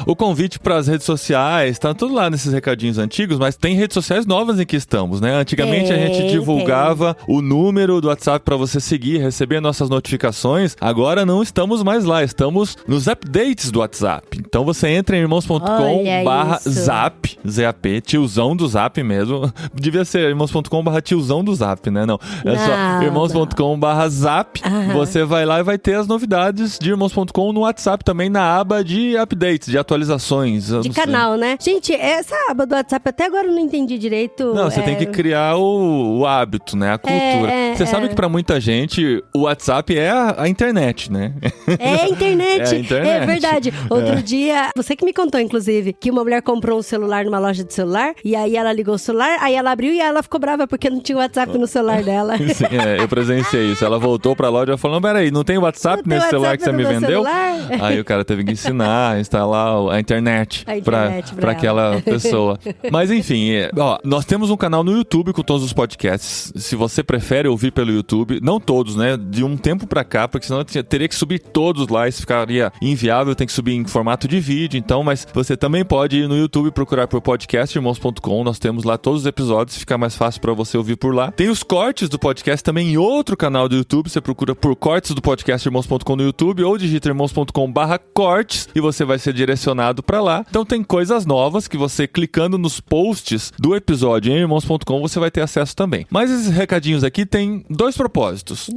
o convite pras redes sociais, tá tudo lá nesses recadinhos antigos, mas tem redes sociais novas em que estamos, né? Antigamente a gente divulgava o número do WhatsApp pra você seguir, receber nossas notificações. Agora não estamos mais lá, estamos nos updates do WhatsApp. Então você entra em irmãos.com/zap, ZAP, tiozão do Zap mesmo. Devia ser irmãos.com/tiozão do Zap, né? Não, é só irmãos.com/zap. Você vai lá e vai ter as novidades de irmãos.com no WhatsApp também, na aba de updates, de atualizações. De canal, né? Gente, essa aba do WhatsApp até agora eu não entendi direito. Não, você tem que criar o hábito, né? A cultura. Você sabe que pra muita gente o WhatsApp é a internet, né? É a internet. É verdade. Outro dia, você que me contou, inclusive, que uma mulher comprou um celular numa loja de celular e aí ela ligou o celular, aí ela abriu e ela ficou brava porque não tinha WhatsApp no celular dela. Sim, eu presenciei isso. Ela voltou pra loja e falou, peraí, não tem WhatsApp nesse celular que você me vendeu? Celular? Aí o cara teve que ensinar, instalar a internet pra aquela pessoa. Mas enfim, nós temos um canal no YouTube com todos os podcasts. Se você prefere ouvir pelo YouTube, não todos, né? De um tempo pra cá, porque senão eu teria que subir todos lá, isso ficaria inviável, tem que subir em formato de vídeo, então, mas você também pode ir no YouTube procurar por podcast irmãos.com, nós temos lá todos os episódios, fica mais fácil pra você ouvir por lá. Tem os cortes do podcast também em outro canal do YouTube, você procura por cortes do podcast irmãos.com no YouTube ou digita irmãos.com/cortes e você vai ser direcionado pra lá. Então tem coisas novas que você clicando nos posts do episódio em irmãos.com você vai ter acesso também. Mas esses recadinhos aqui tem dois propósitos.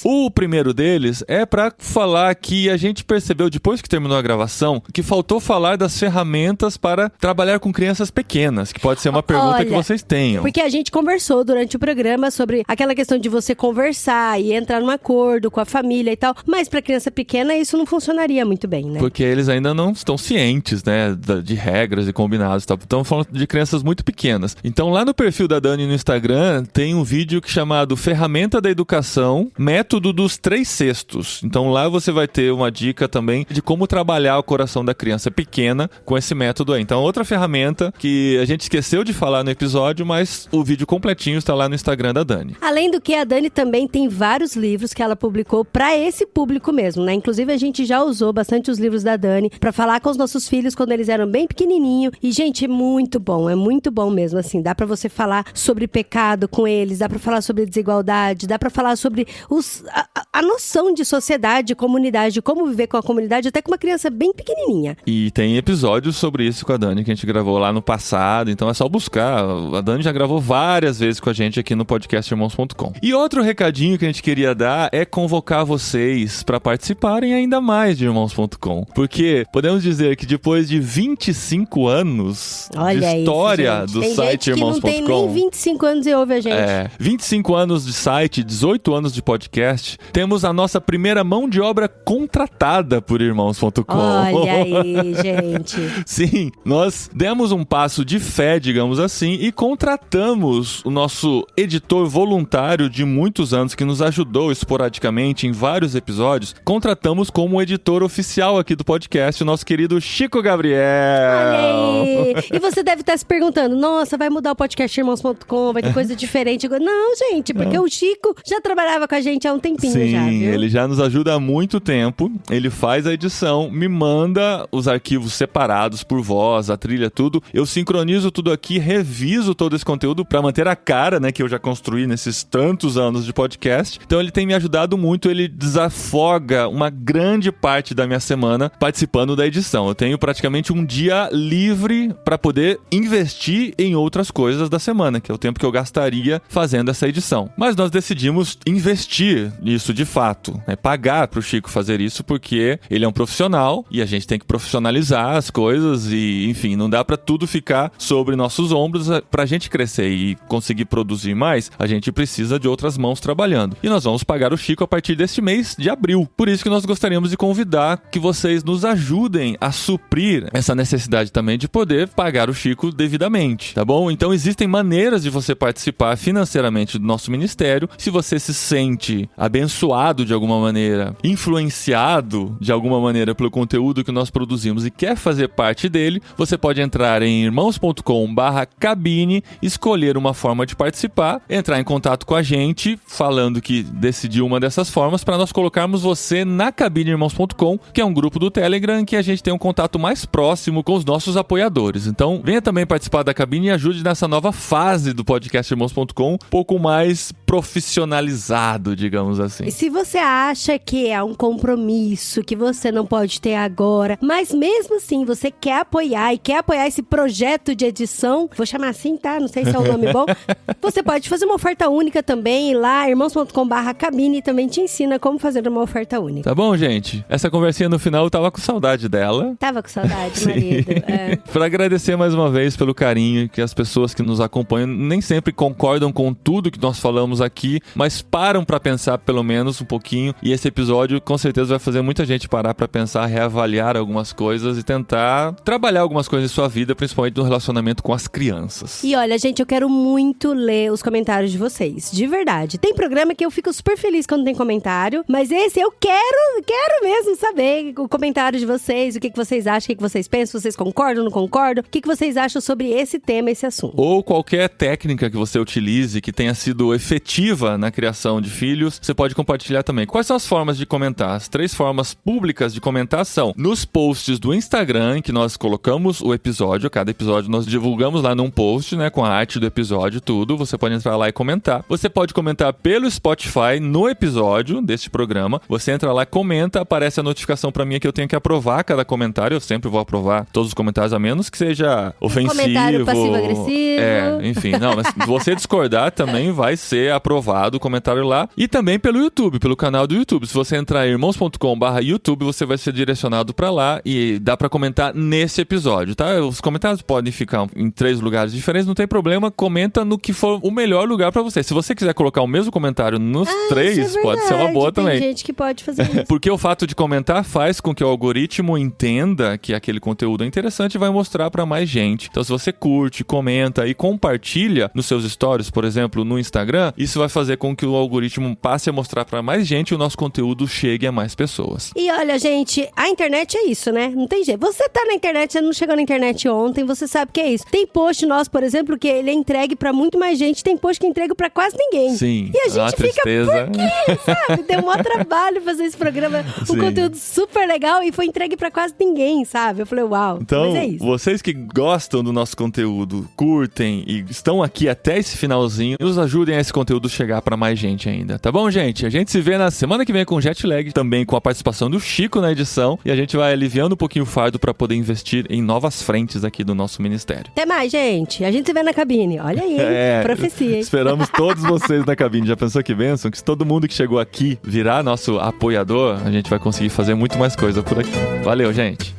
O primeiro deles é pra falar que a gente percebeu depois que terminou a gravação que faltou falar das ferramentas para trabalhar com crianças pequenas, que pode ser uma pergunta que vocês tenham. Porque a gente conversou durante o programa sobre aquela questão de você conversar e entrar num acordo com a família e tal, mas pra criança pequena isso não funcionaria muito bem, né? Porque eles ainda não estão cientes, né, de regras e combinados e tal. Estamos falando de crianças muito pequenas. Então lá no perfil da Dani no Instagram tem um vídeo chamado Ferramenta da Educação, Método dos 3/6. Então lá você vai ter uma dica também de como trabalhar o coração da criança pequena com esse método aí. Então outra ferramenta que a gente esqueceu de falar no episódio, mas o vídeo completinho está lá no Instagram da Dani. Além do que, a Dani também tem vários livros que ela publicou para esse público mesmo, né? Inclusive a gente já usou bastante os livros da Dani para falar com os nossos filhos quando eles eram bem pequenininhos. E gente, é muito bom mesmo, assim. Dá para você falar sobre pecado com eles, dá para falar sobre desigualdade, dá para falar sobre a noção de sociedade, de comunidade, de como viver com a comunidade, até com uma criança bem pequenininha. E tem episódios sobre isso com a Dani que a gente gravou lá no passado, então é só buscar. A Dani já gravou várias vezes com a gente aqui no podcast Irmãos.com. E outro recadinho que a gente queria dar é convocar vocês para participarem ainda mais de Irmãos.com. Porque podemos dizer que depois de 25 anos de história do site Irmãos.com... Tem nem 25 anos e ouve a gente. 25 anos de site, 18 anos de podcast, temos a nossa primeira mão de obra contratada por Irmãos.com. Olha aí, gente. Sim, nós demos um passo de fé, digamos assim, e contratamos o nosso editor voluntário de muitos anos, que nos ajudou esporadicamente em vários episódios. Contratamos como editor oficial aqui do podcast o nosso querido Chico Gabriel. Olha aí. E você deve estar se perguntando, nossa, vai mudar o podcast Irmãos.com, vai ter coisa diferente. Não, gente, porque o Chico já trabalhava com a gente há um tempinho. Sim, já, viu? Ele já nos ajuda há muito tempo. Ele faz a edição, me manda os arquivos separados por voz, a trilha, tudo. Eu sincronizo tudo aqui, reviso todo esse conteúdo para manter a cara, né, que eu já construí nesses tantos anos de podcast. Então ele tem me ajudado muito, ele desafoga uma grande parte da minha semana participando da edição. Eu tenho praticamente um dia livre para poder investir em outras coisas da semana, que é o tempo que eu gastaria fazendo essa edição. Mas nós decidimos investir nisso de fato, né? Pagar pro Chico fazer isso, porque ele é um profissional e a gente tem que profissionalizar as coisas e, enfim, não dá pra tudo ficar sobre nossos ombros. Pra gente crescer e conseguir produzir mais, a gente precisa de outras mãos trabalhando. E nós vamos pagar o Chico a partir deste mês de abril. Por isso que nós gostaríamos de convidar que vocês nos ajudem a suprir essa necessidade também de poder pagar o Chico devidamente, tá bom? Então existem maneiras de você participar financeiramente do nosso ministério. Se você se sente abençoado de alguma maneira, influenciado de alguma maneira pelo conteúdo que nós produzimos e quer fazer parte dele, você pode entrar em irmãos.com/cabine, escolher uma forma de participar, entrar em contato com a gente, falando que decidiu uma dessas formas, para nós colocarmos você na cabine irmãos.com, que é um grupo do Telegram em que a gente tem um contato mais próximo com os nossos apoiadores. Então, venha também participar da cabine e ajude nessa nova fase do podcast irmãos.com, um pouco mais profissionalizado, digamos assim. E se você acha que é um compromisso que você não pode ter agora, mas mesmo assim você quer apoiar esse projeto de edição, vou chamar assim, tá? Não sei se é um nome bom. Você pode fazer uma oferta única também, e lá, irmãos.com/cabine também te ensina como fazer uma oferta única. Tá bom, gente? Essa conversinha no final eu tava com saudade dela. Tava com saudade, marido. Pra agradecer mais uma vez pelo carinho, que as pessoas que nos acompanham nem sempre concordam com tudo que nós falamos aqui, mas param pra pensar pelo menos um pouquinho, e esse episódio com certeza vai fazer muita gente parar pra pensar, reavaliar algumas coisas e tentar trabalhar algumas coisas em sua vida, principalmente no relacionamento com as crianças. E olha, gente, eu quero muito ler os comentários de vocês, de verdade. Tem programa que eu fico super feliz quando tem comentário, mas esse eu quero mesmo saber o comentário de vocês, o que vocês acham, o que vocês pensam, se vocês concordam, não concordam, o que vocês acham sobre esse tema, esse assunto. Ou qualquer técnica que você utilize que tenha sido efetiva na criação de filhos, você pode compartilhar também. Quais são as formas de comentar? As 3 formas públicas de comentar são nos posts do Instagram, em que nós colocamos o episódio, cada episódio nós divulgamos lá num post, né, com a arte do episódio, tudo. Você pode entrar lá e comentar. Você pode comentar pelo Spotify no episódio deste programa. Você entra lá, comenta, aparece a notificação pra mim que eu tenho que aprovar cada comentário. Eu sempre vou aprovar todos os comentários, a menos que seja ofensivo. Comentário passivo-agressivo. Enfim, não, mas se você discordar também vai ser aprovado o comentário lá. E também pelo YouTube, pelo canal do YouTube. Se você entrar em irmãos.com/YouTube, você vai ser direcionado pra lá e dá pra comentar nesse episódio, tá? Os comentários podem ficar em 3 lugares diferentes, não tem problema, comenta no que for o melhor lugar pra você. Se você quiser colocar o mesmo comentário nos 3, pode ser uma boa também. Tem gente que pode fazer isso. Porque o fato de comentar faz com que o algoritmo entenda que aquele conteúdo é interessante e vai mostrar pra mais gente. Então, se você curte, comenta e compartilha nos seus stories, por exemplo, no Instagram, isso vai fazer com que o algoritmo passe a mostrar pra mais gente e o nosso conteúdo chegue a mais pessoas. E olha, gente, a internet é isso, né? Não tem jeito. Você tá na internet, você não chegou na internet ontem, você sabe que é isso. Tem post nosso, por exemplo, que ele é entregue pra muito mais gente, tem post que é entregue pra quase ninguém. Sim. E a gente fica, tristeza. Por quê, sabe? Deu um maior trabalho fazer esse programa, um conteúdo super legal e foi entregue pra quase ninguém, sabe? Eu falei, uau, então, mas é isso. Vocês que gostam do nosso conteúdo, curtem e estão aqui até esse finalzinho, nos ajudem a esse conteúdo chegar pra mais gente ainda, tá bom, gente? A gente se vê na semana que vem com Jet Lag, também com a participação do Chico na edição, e a gente vai aliviando um pouquinho o fardo pra poder investir em novas frentes aqui aqui do nosso ministério. Até mais, gente. A gente se vê na cabine. Olha aí, profecia. Hein? Esperamos todos vocês na cabine. Já pensou que bênção? Que se todo mundo que chegou aqui virar nosso apoiador, a gente vai conseguir fazer muito mais coisa por aqui. Valeu, gente.